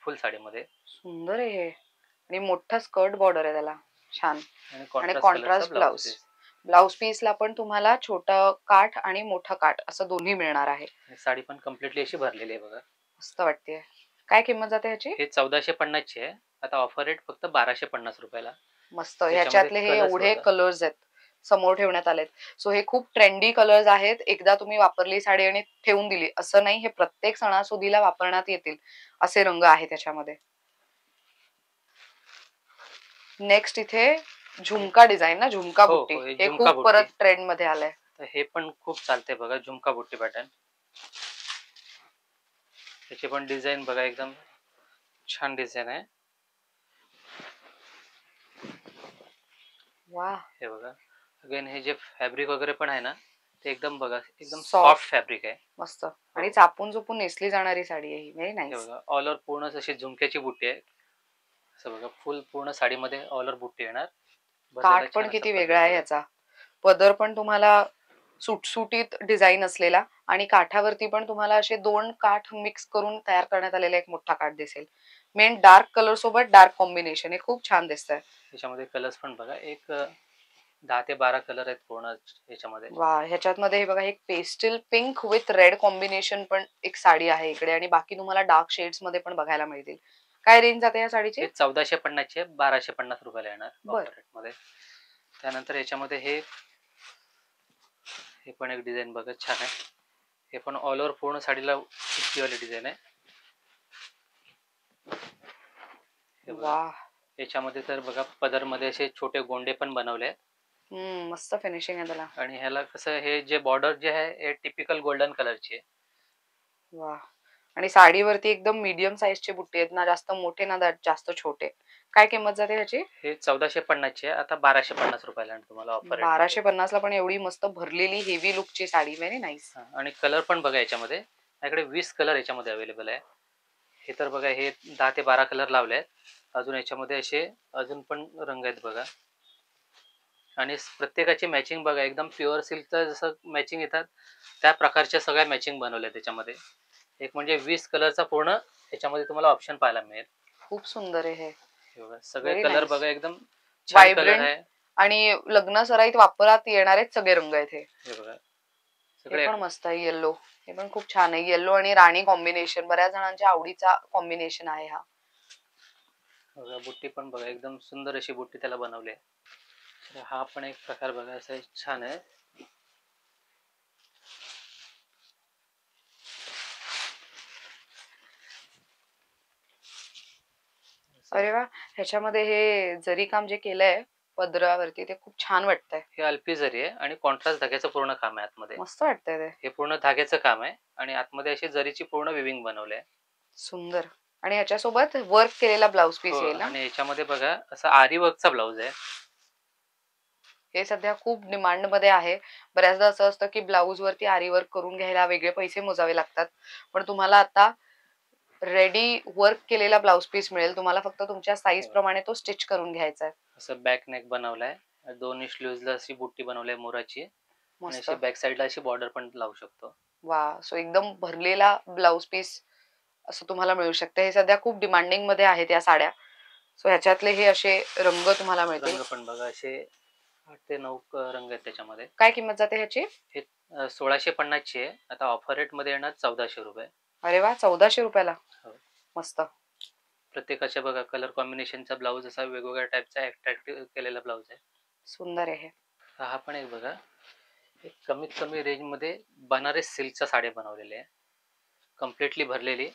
फुल साडीमध्ये. सुंदर आहे हे. आणि मोठा स्कर्ट बॉर्डर आहे त्याला, छान. आणि कॉन्ट्रास्ट ब्लाउज. ब्लाउज पीसला पण तुम्हाला छोटा काठ आणि मोठा काठ असं दोन्ही मिळणार आहे. साडी पण कम्प्लिटली अशी भरलेली आहे बघा. मस्त वाटते. काय किंमत जाते ह्याची? हे 1450 ची आहे. आता ऑफर रेट फक्त 1250 रुपयाला. मस्त. ह्याच्यातले हे एवढे कलर्स आहेत समोर ठेवण्यात आलेत. सो हे खूप ट्रेंडी कलर्स आहेत. एकदा तुम्ही वापरली साडी आणि ठेवून दिली असं नाही, हे प्रत्येक सणासुदीला वापरण्यात येतील असे रंग आहे त्याच्यामध्ये. नेक्स्ट इथे झुमका डिझाईन ना, झुमका बुट्टी. हे खूप परत ट्रेंड मध्ये आलंय. हे पण खूप चालते बघा, झुमका बुट्टी पॅटर्न. त्याची पण डिझाईन बघा, एकदम छान डिझाईन आहे. वा. हे बघा, अगेन हे जे फॅब्रिक वगैरे पण आहे ना, ते एकदम बघा, एकदम सॉफ्ट फॅब्रिक आहे. मस्त. आणि चापून चुपून नेसली जाणारी साडी आहे ही. Very nice. हे बघा, ऑल ओव्हर पूर्ण अशी झुमक्याची बुट्टी आहे. असं बघा, फुल पूर्ण साडीमध्ये ऑल ओव्हर बुट्टी येणार. काठ पण किती वेगळा आहे याचा. पदर पण तुम्हाला सुटसुटीत डिझाईन असलेला आणि काठावरती पण तुम्हाला असे दोन काठ मिक्स करून तयार करण्यात आलेला एक मोठा काठ दिसेल. मेन डार्क कलर सोबत डार्क कॉम्बिनेशन. हे खूप छान दिसतंय. त्याच्यामध्ये कलर्स पण बघा, एक 10 ते 12 कलर आहेत पूर्ण याच्यामध्ये. वा. ह्याच्यामध्ये हे बघा, एक pastel pink with red combination पण एक साडी आहे इकडे आणि बाकी तुम्हाला डार्क शेड्स मध्ये पण बघायला मिळतील. काय रेंज जाते या साडीची? 1450 ची 1250 रुपयाला येणार ऑफर रेट मध्ये. त्यानंतर याच्यामध्ये हे पण एक डिझाईन बघा, छान आहे. हे पण ऑल ओव्हर पूर्ण साडीला वाली डिझाईन आहे. हे बघा. वा. याच्यामध्ये तर बघा पदरमध्ये असे छोटे गोंडे पण बनवले आहेत. मस्त फिनिशिंग आहे त्याला. आणि ह्याला कसं हे जे बॉर्डर जे आहे हे टिपिकल गोल्डन कलरची आहे. वा. आणि साडीवरती एकदम मीडियम साईजचे बुट्टे आहेत, ना जास्त मोठे ना जास्त छोटे. काय किंमत जाते ह्याची? हे 1450 ची आहे, आता 1250 रुपयाला आहे तुम्हाला ऑफर रेट मध्ये. 1250 ला पण एवढी मस्त भरलेली हेवी लुकची साडी, व्हेरी नाईस. आणि कलर पण बघा याच्यामध्ये, माझ्याकडे 20 कलर याच्यामध्ये अवेलेबल आहे. हे तर बघा हे 10 ते 12 कलर लावले आहेत. अजून याच्यामध्ये असे अजून पण रंग आहेत बघा. आणि प्रत्येकाची मॅचिंग बघा, एकदम प्युअर सिल्कचं जसं मॅचिंग येतात त्या प्रकारच्या सगळ्या मॅचिंग बनवल्या त्याच्यामध्ये. एक म्हणजे 20 कलरचा पूर्ण याच्यामध्ये तुम्हाला ऑप्शन पाहायला मिळेल. खूप सुंदर आहे हे. हे बघा सगळे Very कलर nice. बघा एकदम छान कलर Vibrant. आहे. आणि लग्न सराईत वापरात येणारे सगळे रंग आहेत हे. हे बघा हे सगळे पण मस्त आहे येल्लो. हे पण खूप छान आहे. येल्लो आणि राणी कॉम्बिनेशन बऱ्याच जणांच्या आवडीचा कॉम्बिनेशन आहे हा. बघा बुट्टी पण बघा एकदम सुंदर अशी बुट्टी त्याला बनवली आहे. तर हा पण एक प्रकार बघा असा छान आहे. अरे वा. ह्याच्यामध्ये हे जरी काम जे केलंय पदरावरती ते खूप छान वाटतंय. हे अल्पी जरी आहे आणि कॉन्ट्रास्ट धाग्याचं पूर्ण काम आहे आतमध्ये. मस्त वाटतंय ते. हे पूर्ण धाग्याचं काम आहे आणि आतमध्ये अशी जरीची पूर्ण विविंग बनवली आहे. सुंदर. आणि याच्यासोबत वर्क केलेला ब्लाउज पीस हो, येईल ना. आणि याच्यामध्ये बघा असा आरी वर्कचा ब्लाउज आहे. हे सध्या खूप डिमांड मध्ये आहे. बऱ्याचदा असं असतं की ब्लाऊज वरती आरी वर्क करून घ्यायला वेगळे पैसे मोजावे लागतात, पण तुम्हाला आता रेडी वर्क केलेला ब्लाउज पीस मिळेल. तुम्हाला फक्त तुमच्या साईज प्रमाणे तो स्टिच करून घ्यायचा आहे. असं बॅक नेक बनवलाय, दोन्ही स्लीव्हजला अशी बुट्टी बनवली आहे मोराची आणि मस्त. अशी बॅक साईडला अशी बॉर्डर पण लावू शकतो. वा. सो एकदम भरलेला ब्लाउज पीस असं तुम्हाला मिळू शकते. हे सध्या खूप डिमांडिंग मध्ये आहेत या साड्या. सो ह्याच्यातले हे असे रंग तुम्हाला मिळतील. रंग पण बघा असे 8 ते 9 रंग आहेत त्याच्यामध्ये. काय किंमत जाते ह्याची? हे 1650 ची आहे, आता ऑफर रेट मध्ये येणार 1400 रुपये. अरे वा. 1400 रुपयाला. हो. मस्त. प्रत्येकाच्या बघा कलर कॉम्बिनेशनचा ब्लाऊज असा वेगवेगळ्या टाईपचा अट्रॅक्टिव्ह केलेला ब्लाऊज आहे. सुंदर आहे. हा पण एक बघा, एक कमीत कमी रेंज मध्ये बनारस सिल्कच्या साड्या बनवलेल्या आहे, कम्प्लिटली भरलेली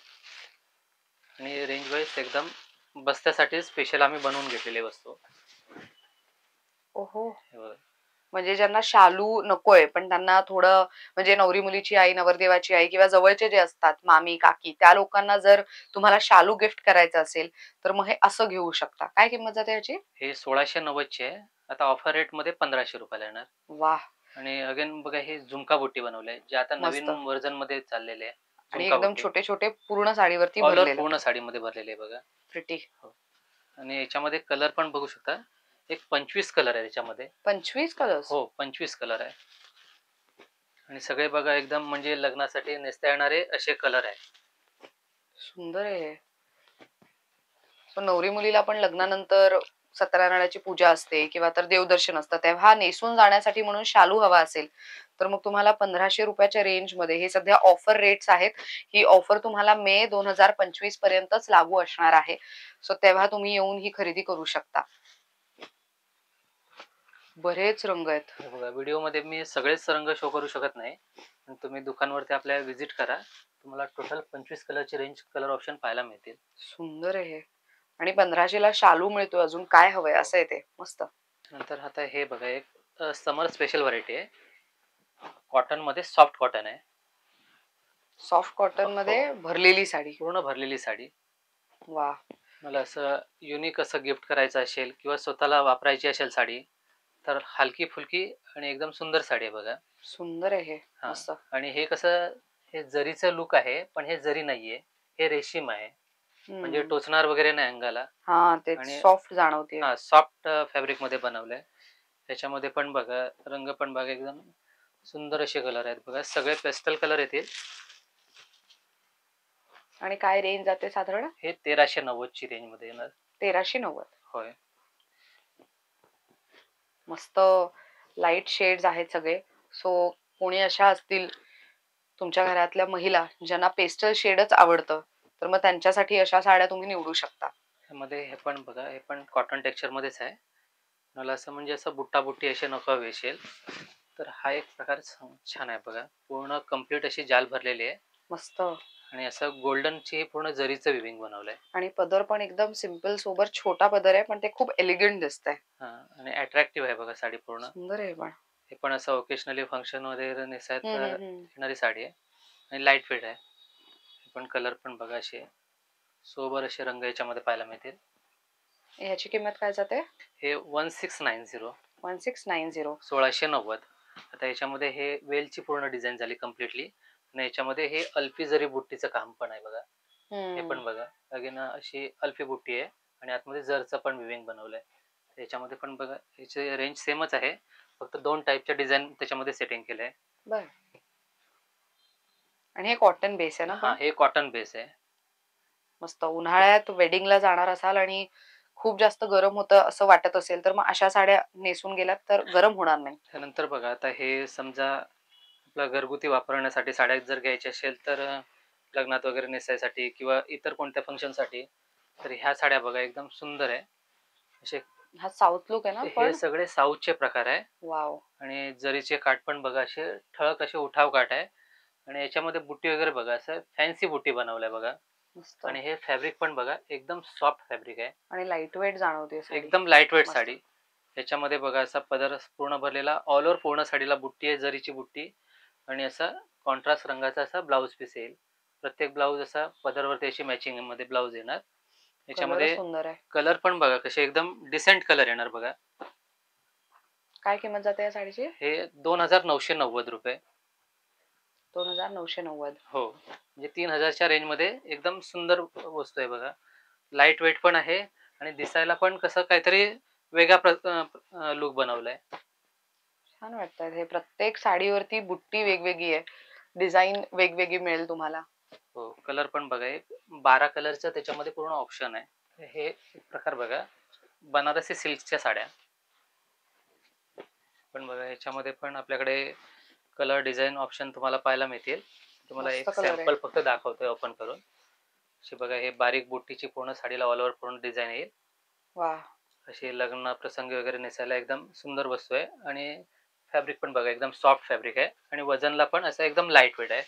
आणि रेंज वाईज एकदम बस्त्यासाठी स्पेशल आम्ही बनवून घेतलेली वस्तू. ओहो. हे बघा. म्हणजे ज्यांना शालू नकोय पण त्यांना थोडं म्हणजे नवरी मुलीची आई, नवरदेवाची आई किंवा जवळचे जे असतात मामी काकी, त्या लोकांना जर तुम्हाला शालू गिफ्ट करायचं असेल तर मग हे असं घेऊ शकता. काय किंमत जाते याची? हे 1690 ची आहे, आता ऑफर रेट मध्ये 1500 रुपयाला येणार. वा. आणि अगेन बघा हे झुमका बुट्टी बनवले, जे आता नवीन मस्त. व्हर्जन मध्ये चाललेले आहे. आणि झुमका एकदम बुट्टी छोटे छोटे पूर्ण साडीवरती ऑल ओव्हर भरलेलं. पूर्ण साडीमध्ये भरलेले आहे बघा. प्रिटी. आणि याच्यामध्ये कलर पण बघू शकता, एक 25 कलर आहे याच्यामध्ये. 25 कलर्स. हो 25 कलर आहे. आणि सगळे बघा एकदम म्हणजे लग्नासाठी नेसता येणारे असे कलर आहे. सुंदर आहे हे. सो नवरी मुलीला पण लग्नानंतर सत्यनारायणाची पूजा असते किंवा तर देवदर्शन असतं, तेव्हा नेसून जाण्यासाठी म्हणून शालू हवा असेल तर मग तुम्हाला 1500 रुपयाच्या रेंज मध्ये हे सध्या ऑफर रेट्स आहेत. ही ऑफर तुम्हाला मे 2025 पर्यंतच लागू असणार आहे. सो तेव्हा तुम्ही येऊन ही खरेदी करू शकता. बरेच रंग आहेत. हे बघा व्हिडिओमध्ये मी सगळेच रंग शो करू शकत नाही, पण तुम्ही दुकानवरती आपल्या व्हिजिट करा, तुम्हाला टोटल 25 कलरची रेंज कलर ऑप्शन पाहायला मिळतील. सुंदर आहे हे. आणि 1500 ला शालू मिळतो, अजून काय हवंय असं आहे ते. मस्त. नंतर आता हे बघा एक समर स्पेशल व्हरायटी आहे, कॉटन मध्ये सॉफ्ट कॉटन आहे. सॉफ्ट कॉटन मध्ये भरलेली साडी. पूर्ण भरलेली साडी. वा. मला असं युनिक असं गिफ्ट करायचं असेल किंवा स्वतःला वापरायची असेल साडी, तर हलकी फुलकी आणि एकदम सुंदर साडी आहे बघा. सुंदर आहे हे. हा. मस्त. आणि हे कसं हे जरीचं लुक आहे, पण हे जरी नाहीये, हे रेशीम आहे, म्हणजे टोचणार वगैरे नाही अंगाला. हा ते सॉफ्ट जाणवते. हा सॉफ्ट फॅब्रिक मध्ये बनवलंय. त्याच्यामध्ये पण बघा रंग पण बघा एकदम सुंदर असे कलर आहेत बघा, सगळे पेस्टल कलर येतील. आणि काय रेंज जाते साधारण? हे 1390 ची रेंज मध्ये येणार. 1390. होय. मस्त लाईट शेड्स आहेत सगळे. सो कोणी अशा असतील तुमच्या घरातल्या महिला ज्यांना पेस्टल शेडच आवडतं, तर मग त्यांच्यासाठी अशा साड्या तुम्ही निवडू शकता. ह्यामध्ये हे पण बघा, हे पण कॉटन टेक्स्चर मध्येच आहे. मला असं म्हणजे असं बुट्टा बुट्टी असे नको हवे असेल तर हा एक प्रकार छान आहे बघा, पूर्ण कम्प्लीट अशी जाल भरलेली आहे. मस्त. आणि असं गोल्डनची पूर्ण जरीचं विविंग बनवलंय. आणि पदर पण एकदम सिंपल सोबर छोटा पदर आहे, पण ते खूप एलिगंट दिसतंय. हा, आणि अट्रॅक्टिव्ह आहे बघा साडी पूर्ण. सुंदर आहे पण. हे पण असं ओकेशनली फंक्शन वगैरे नेसायला हम्म. येणारी साडी आहे आणि लाईट वेट आहे. हे पण कलर पण बघा असे सोबर असे रंग याच्यामध्ये पाहायला मिळतील. ह्याची किंमत काय जाते? हे 1690 1690. 1690. आता याच्यामध्ये हे वेलची पूर्ण डिझाईन झाली कम्प्लिटली आणि याच्यामध्ये हे अल्फी जरी बुट्टीचं काम पण आहे बघा. हे पण बघा अगेन अशी अल्फी बुट्टी आहे आणि आतमध्ये जरचं पण विविंग बनवलंय. याच्यामध्ये पण बघा याची रेंज सेमच आहे, फक्त 2 टाईपच्या डिझाईन त्याच्यामध्ये सेटिंग केलंय. बर. आणि हे कॉटन बेस आहे ना? हा, हे कॉटन बेस आहे. मस्त. उन्हाळ्यात वेडिंगला जाणार असाल आणि खूप जास्त गरम होतं असं वाटत असेल तर मग अशा साड्या नेसून गेलात तर गरम होणार नाही. त्यानंतर बघा आता हे समजा आपला घरगुती वापरण्यासाठी साड्या जर घ्यायच्या असेल तर लग्नात वगैरे नेसायसाठी किंवा इतर कोणत्या फंक्शनसाठी, तर ह्या साड्या बघा एकदम सुंदर आहे. असे हा साऊथ लुक आहे ना? हे पण सगळे साऊथचे प्रकार आहे. वाव. आणि जरीचे काठ पण बघा असे ठळक असे उठाव काठ आहे आणि याच्यामध्ये बुट्टी वगैरे बघा असं फॅन्सी बुट्टी बनवलाय बघा. मस्त. आणि हे फॅब्रिक पण बघा एकदम सॉफ्ट फॅब्रिक आहे. आणि लाईट वेट जाणवते साडी. एकदम लाईट वेट मस्त. साडी. याच्यामध्ये बघा असा पदर पूर्ण भरलेला ऑल ओव्हर पूर्ण साडीला बुट्टी आहे, जरीची बुट्टी आणि असा कॉन्ट्रास्ट रंगाचा असा ब्लाऊज पीस येईल. प्रत्येक ब्लाऊज असा पदरवरती अशी मॅचिंग मध्ये ब्लाऊज येणार. याच्यामध्ये सुंदर आहे. कलर पण बघा कसे एकदम डिसेंट कलर येणार बघा. काय किंमत जाते या साडीची? हे 2990 रुपये. 2990. हो, म्हणजे 3000च्या रेंज मध्ये एकदम सुंदर वस्तू आहे बघा. लाईट वेट पण आहे आणि दिसायला पण कसं काहीतरी वेगळा लुक बनवलाय. छान वाटतं. हे प्रत्येक साडीवरती बुट्टी वेगवेगळी आहे, डिझाईन वेगवेगळी मिळेल तुम्हाला. हो, कलर पण बघा 12 कलरचं त्याच्यामध्ये पूर्ण ऑप्शन आहे. हे एक प्रकार बघा बनारसी सिल्कच्या साड्या पण बघा, याच्यामध्ये पण आपल्याकडे कलर डिझाईन ऑप्शन तुम्हाला पाहायला मिळतील. तुम्हाला मस्त एक color आहे. सॅम्पल फक्त दाखवतोय ओपन करून. अशी बघा हे बारीक बुट्टीची पूर्ण साडीला ऑल ओव्हर पूर्ण डिझाईन येईल. वा. अशी लग्न प्रसंगी वगैरे नेसायला एकदम सुंदर वस्तू आहे आणि फॅब्रिक पण बघा एकदम सॉफ्ट फॅब्रिक आहे आणि वजनला पण असं एकदम लाईट वेट आहे.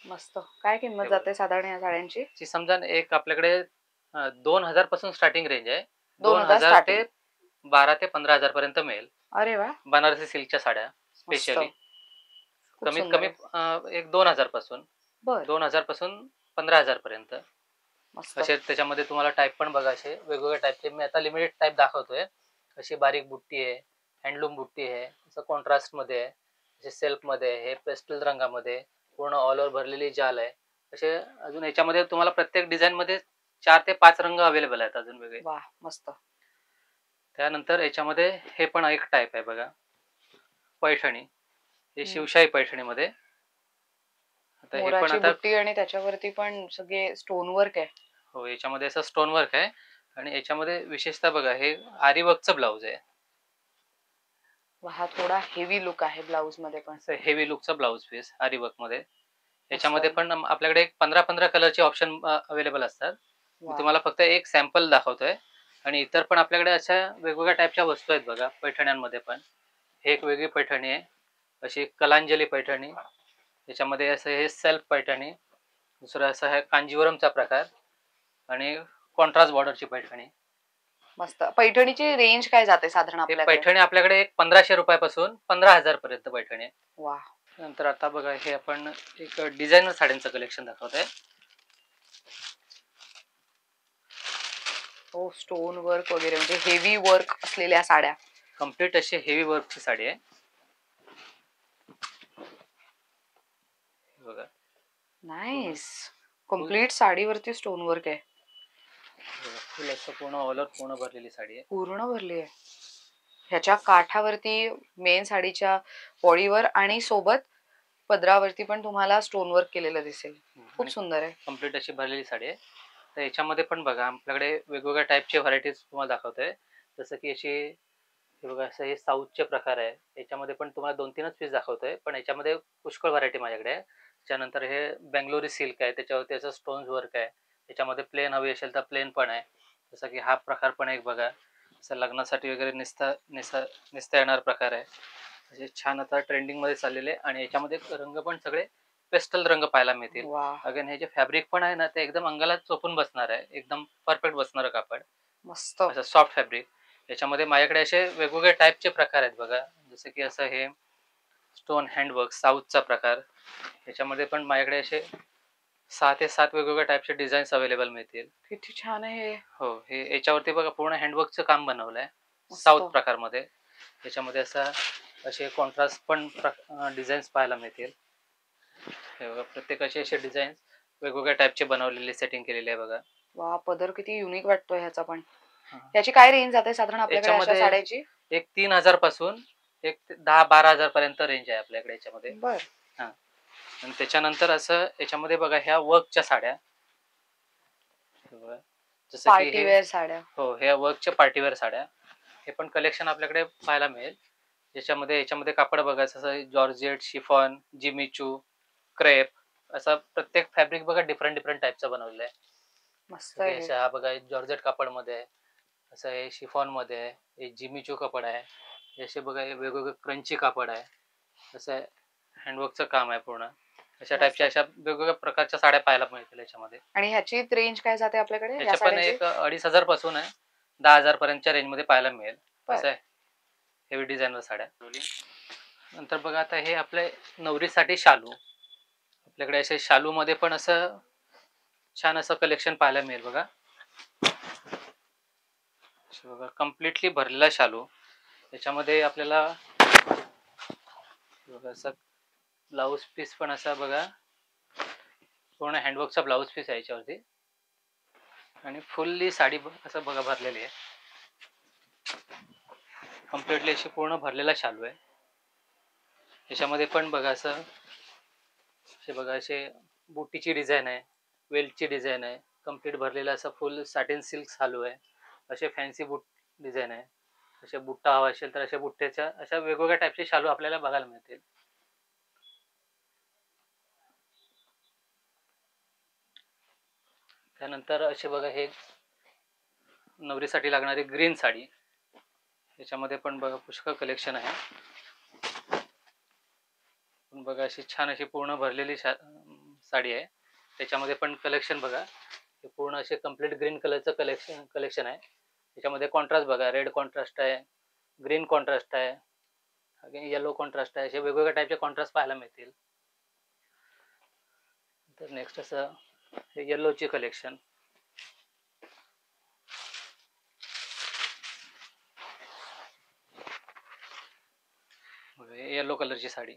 मस्त. काय किंमत जाते साधारण या साड्यांची? ची समजा एक आपल्याकडे 2000 पासून स्टार्टिंग रेंज आहे. 2000 2000 ते 12 ते 15,000 पर्यंत मिळेल. अरे वा. बनारसी सिल्कच्या साड्या स्पेशली. कमीत कमी एक 2000 पासून, 2000 पासून 15,000 पर्यंत असे. त्याच्यामध्ये तुम्हाला टाईप पण बघा असे वेगवेगळ्या टाईपचे. मी आता लिमिटेड टाईप दाखवतोय. अशी बारीक बुट्टी आहे, हँडलूम बुट्टी आहे, असं कॉन्ट्रास्ट मध्ये आहे, असे सेल्फ मध्ये आहे, हे पेस्टल रंगामध्ये पूर्ण ऑल ओव्हर भरलेली जाल आहे. असे अजून याच्यामध्ये तुम्हाला प्रत्येक डिझाईन मध्ये 4 ते 5 रंग अवेलेबल आहेत अजून वेगळे. वा मस्त. त्यानंतर याच्यामध्ये हे पण एक टाईप आहे बघा पैठणी. हे शिवशाही पैठणीमध्ये. आता हे पण आता बुट्टी आणि त्याच्यावरती पण सगळे स्टोन वर्क आहे. हो, याच्यामध्ये असं स्टोन वर्क आहे आणि याच्यामध्ये विशेषतः बघा हे आरी वर्कचं ब्लाऊज आहे. हा थोडा हेवी लुक आहे ब्लाऊज मध्ये पण. हेवी लुकचा ब्लाऊज पीस आरी वर्क मध्ये. याच्यामध्ये पण आपल्याकडे 15 कलरचे ऑप्शन अवेलेबल असतात. मी तुम्हाला फक्त एक सॅम्पल दाखवतोय आणि इतर पण आपल्याकडे अशा वेगवेगळ्या टाईपच्या वस्तू आहेत बघा पैठण्यांमध्ये पण. हे एक वेगळी पैठणी आहे, अशी कलांजली पैठणी. याच्यामध्ये असं हे सेल्फ पैठणी. दुसरं असं आहे कांजीवरमचा प्रकार आणि कॉन्ट्रास्ट बॉर्डरची पैठणी. मस्त. पैठणीची रेंज काय जाते साधारण आपल्याकडे? पैठणी आपल्याकडे 1500 रुपयापासून 15,000 पर्यंत पैठणी. वा. नंतर आता बघा हे आपण एक डिझायनर साड्यांचं कलेक्शन दाखवतोय. हो, स्टोन वर्क वगैरे म्हणजे हेवी वर्क असलेल्या साड्या. कम्प्लीट अशी हेवी वर्कची साडी आहे बघा. नाईस. कम्प्लीट साडीवरती स्टोन वर्क आहे. फुल असं पूर्ण ऑल ओव्हर पूर्ण भरलेली साडी आहे. पूर्ण भरली आहे. ह्याच्या काठावरती मेन साडीच्या बॉडीवर आणि सोबत पदरावरती पण तुम्हाला स्टोन वर्क केलेलं दिसेल. खूप सुंदर आहे. कम्प्लीट अशी भरलेली साडी आहे. तर याच्यामध्ये पण बघा आपल्याकडे वेगवेगळ्या टाईपचे व्हरायटीज तुम्हाला दाखवतोय. जसं की अशी हे बघा असं हे साऊथचे प्रकार आहे. याच्यामध्ये पण तुम्हाला 2-3च पीस दाखवतोय, पण याच्यामध्ये पुष्कळ व्हरायटी माझ्याकडे आहे. त्याच्यानंतर हे बेंगलोरी सिल्क आहे, त्याच्यावरती असं स्टोन्स वर्क आहे. याच्यामध्ये प्लेन हवी असेल तर प्लेन पण आहे. जसं की हा प्रकार पण एक बघा असं लग्नासाठी वगैरे नेसता येणार प्रकार आहे. असे छान आता ट्रेंडिंग मध्ये चाललेले आणि याच्यामध्ये रंग पण सगळे पेस्टल रंग पाहायला मिळतील. वा अगेन हे जे फॅब्रिक पण आहे ना ते एकदम अंगाला चोपून बसणार आहे, एकदम परफेक्ट बसणार कापड, मस्त. असं सॉफ्ट फॅब्रिक. याच्यामध्ये माझ्याकडे असे वेगवेगळे टाईपचे प्रकार आहेत बघा, जसं की असं हे स्टोन हँडवर्क साऊथचा प्रकार. याच्यामध्ये पण माझ्याकडे असे 6 ते 7 वेगवेगळ्या टाईपचे डिझाईन्स अवेलेबल मिळतील. किती छान आहे हे. हो, हे याच्यावरती बघा पूर्ण हँडवर्कचं काम बनवलंय मस्त. साऊथ प्रकारमध्ये. याच्यामध्ये असे कॉन्ट्रास्ट पण डिझाईन्स पाहायला मिळतील. हे बघा प्रत्येकाचे असे डिझाईन्स वेगवेगळ्या टाईपचे बनवलेले सेटिंग केलेले आहे बघा. वा पदर किती युनिक वाटतोय ह्याचा पण. हा. याची काय रेंज जाते साधारण आपल्याकडे अशा याच्यामध्ये साड्याची? एक 3,000 पासून एक 10-12,000 पर्यंत रेंज आहे आपल्याकडे याच्यामध्ये. बर. हा, आणि त्याच्यानंतर असं याच्यामध्ये बघा ह्या वर्कच्या साड्या, हे बघा, जसं की पार्टी हे वेअर साड्या. हो, ह्या वर्कच्या पार्टीवेअर साड्या. हे पण कलेक्शन आपल्याकडे पाहायला मिळेल. याच्यामध्ये कापड बघा, जसं जॉर्जेट, शिफॉन, जिमीचू, क्रेप, असा प्रत्येक फॅब्रिक बघा डिफरंट डिफरंट टाईपचा बनवलेला आहे. मस्त आहे हे. असं हा बघा जॉर्जेट कापड मध्ये आहे, असं हे शिफॉन मध्ये आहे, हे जिमीचू कापड आहे, हे असे बघा हे वेगवेगळे क्रंची कापड आहे, असं हँडवर्कचं काम आहे पूर्ण. अशा टाईपच्या अशा वेगवेगळ्या प्रकारच्या साड्या पाहायला मिळतील याच्यामध्ये. आणि ह्याची रेंज काय जाते आपल्याकडे या याच्या पण साड्याची? एक 2,500 पासून आहे 10,000 पर्यंतच्या रेंज मध्ये पाहायला मिळेल. बर. असं आहे हेवी डिझाईनवर साड्या. नंतर बघा आता हे आपल्या नवरीसाठी शालू. आपल्याकडे असे शालू मध्ये पण असं छान असं कलेक्शन पाहायला मिळेल बघा. असं बघा कम्प्लिटली भरलेला शालू. याच्यामध्ये आपल्याला बघा असं ब्लाऊज पीस पण असा बघा, पूर्ण हँडवर्कचा ब्लाऊज पीस आहे याच्यावरती, आणि फुल्ली साडी असं बघा भरलेली आहे. कम्प्लिटली अशी पूर्ण भरलेला शालू आहे. याच्यामध्ये पण बघा असं असे बुटीची डिझाईन आहे, वेल्टची डिझाईन आहे, कम्प्लीट भरलेला असं फुल सॅटिन सिल्क शालू आहे. असे फॅन्सी बूट डिझाईन आहे. असे बुट्टा हवा असेल तर अशा बुट्ट्याच्या अशा वेगवेगळ्या टाईपचे शालू आपल्याला बघायला मिळतील. त्यानंतर असे बघा हे नवरीसाठी लागणारी ग्रीन साडी. याच्यामध्ये पण बघा पुष्कळ कलेक्शन आहे. पण बघा अशी छान अशी पूर्ण भरलेली साडी आहे. त्याच्यामध्ये पण कलेक्शन बघा, हे पूर्ण असे कम्प्लीट ग्रीन कलरचं कलेक्शन आहे. त्याच्यामध्ये कॉन्ट्रास्ट बघा, रेड कॉन्ट्रास्ट आहे, ग्रीन कॉन्ट्रास्ट आहे, येलो कॉन्ट्रास्ट आहे, असे वेगवेगळ्या टाईपचे कॉन्ट्रास्ट पाहायला मिळतील. तर नेक्स्ट असं हे येल्लोची कलेक्शन. येलो कलरची साडी.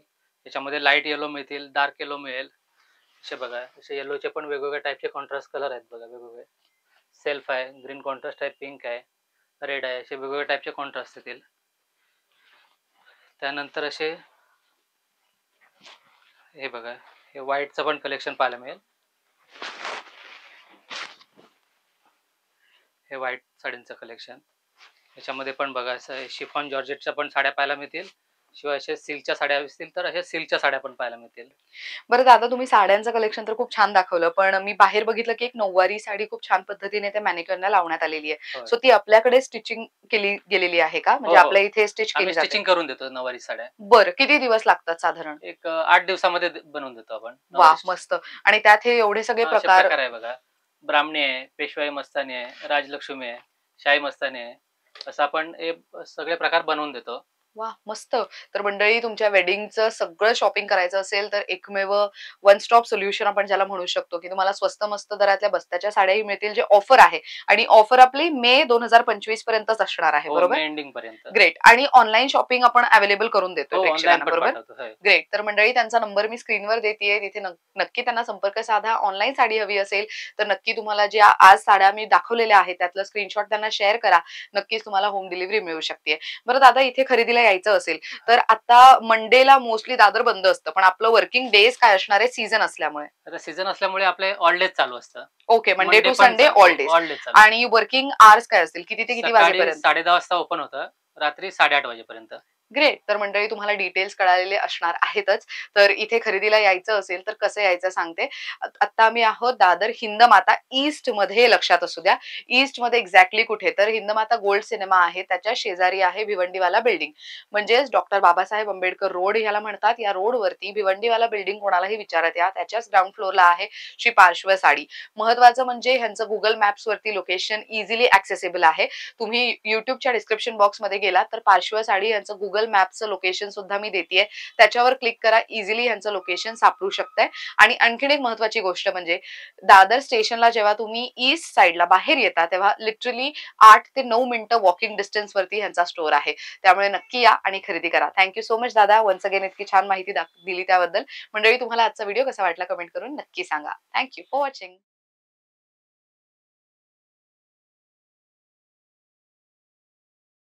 याच्यामध्ये लाईट येलो मिळतील, डार्क येलो मिळेल. असे बघा असे येलोचे पण वेगवेगळ्या टाईपचे कॉन्ट्रास्ट कलर आहेत बघा, वेगवेगळे सेल्फ आहे, ग्रीन कॉन्ट्रास्ट आहे, पिंक आहे, रेड आहे, असे वेगवेगळ्या टाईपचे कॉन्ट्रास्ट येतील. त्यानंतर असे हे बघा हे व्हाईटचं पण कलेक्शन पाहायला मिळेल. हे व्हाईट साडींचं कलेक्शन. याच्यामध्ये पण बघा असं शिफॉन जॉर्जेटच्या पण साड्या पाहायला मिळतील, शिवाय असे सिल्कच्या साड्या असतील तर अशा सिल्कच्या साड्या पण पाहायला मिळतील. बरं दादा, तुम्ही साड्यांचं कलेक्शन तर खूप छान दाखवलं, पण मी बाहेर बघितलं की एक नऊवारी साडी खूप छान पद्धतीने त्या मॅनिक्युअरला लावण्यात आलेली आहे. होय. सो ती आपल्याकडे स्टिचिंग केली गेलेली आहे का? म्हणजे हो, हो. आपल्या इथे स्टिच केली आम्ही जाते? स्टिचिंग करून देतो नऊवारी साड्या. बरं, किती दिवस लागतात साधारण? एक 8 दिवसामध्ये बनवून देतो आपण. वा नऊवारी मस्त. आणि त्यात हे एवढे सगळे असे प्रकार. प्रकार आहे बघा, ब्राह्मणी आहे, पेशवाई मस्तानी आहे, राजलक्ष्मी आहे, शाही मस्तानी आहे, असं आपण हे सगळे प्रकार बनवून देतो. वा मस्त. तर मंडळी, तुमच्या वेडिंगचं सगळं शॉपिंग करायचं असेल तर एकमेव वन स्टॉप सोल्युशन आपण ज्याला म्हणू शकतो, की तुम्हाला स्वस्त मस्त दरातल्या बस्त्याच्या साड्याही मिळतील, जे ऑफर आहे. आणि ऑफर आपली मे 2025 पर्यंतच असणार आहे, हो, बरोबर? मे एंडिंग पर्यंत. ग्रेट. आणि ऑनलाईन शॉपिंग आपण अवेलेबल करून देतो हो, ऑनलाईन प्रेक्षकांना, पण बरोबर? पाठवतो. होय. ग्रेट. तर मंडळी, त्यांचा नंबर मी स्क्रीनवर देतेय, तिथे नक्की त्यांना संपर्क साधा. ऑनलाईन साडी हवी असेल तर नक्की तुम्हाला ज्या आज साड्या मी दाखवलेल्या आहेत त्यातलं स्क्रीनशॉट त्यांना शेअर करा, नक्कीच तुम्हाला होम डिलिव्हरी मिळू शकते. बरं दादा, इथे खरेदीला यायचं असेल तर आता मंडेला मोस्टली दादर बंद असतं, पण आपलं वर्किंग डेज काय असणार आहे सीझन असल्यामुळे? आता सीझन असल्यामुळे आपले ऑल डेज चालू असतं. ओके, मंडे टू पण संडे चालू, ऑल डेज. ऑल डेज चालू. आणि वर्किंग आवर्स काय असतील, किती ते किती सकाळी वाजेपर्यंत? 10:30 वाजता ओपन होतं, रात्री 8:30 वाजेपर्यंत. ग्रेट. तर मंडळी तुम्हाला डिटेल्स कळालेले असणार आहेतच. तर इथे खरेदीला यायचं असेल तर कसं यायचं सांगते. आत्ता आम्ही आहोत दादर हिंदमाता ईस्टमध्ये, लक्षात असू द्या. ईस्टमध्ये एक्झॅक्टली कुठे? तर हिंदमाता गोल्ड सिनेमा आहे, त्याच्या शेजारी आहे भिवंडीवाला बिल्डिंग. म्हणजेच डॉक्टर बाबासाहेब आंबेडकर रोड ह्याला म्हणतात. या रोडवरती भिवंडीवाला बिल्डिंग कोणालाही विचारत या. त्याच्याच ग्राउंड फ्लोअरला आहे श्री पार्श्व साडी. महत्वाचं म्हणजे ह्यांचं गुगल मॅप्सवरती लोकेशन इझिली ॲक्सेसिबल आहे. तुम्ही YouTubeच्या डिस्क्रिप्शन बॉक्समध्ये गेलात तर पार्श्व साडी यांचं गुगल मॅपचं लोकेशन सुद्धा मी देतेय. त्याच्यावर क्लिक करा, इझिली यांचं लोकेशन सापडू शकतंय. आणि आणखीन एक महत्वाची गोष्ट म्हणजे दादर स्टेशनला जेव्हा तुम्ही ईस्ट साइडला बाहेर येता तेव्हा लिटरली 8 ते 9 मिनिटं वॉकिंग डिस्टन्सवरती ह्यांचा स्टोअर आहे. त्यामुळे नक्की या आणि खरेदी करा. थँक सो मच दादा, वन्स अगेन इतकी छान माहिती दिली त्याबद्दल. मंडळी तुम्हाला आजचा व्हिडिओ कसा वाटला कमेंट करून नक्की सांगा. Thank for watching.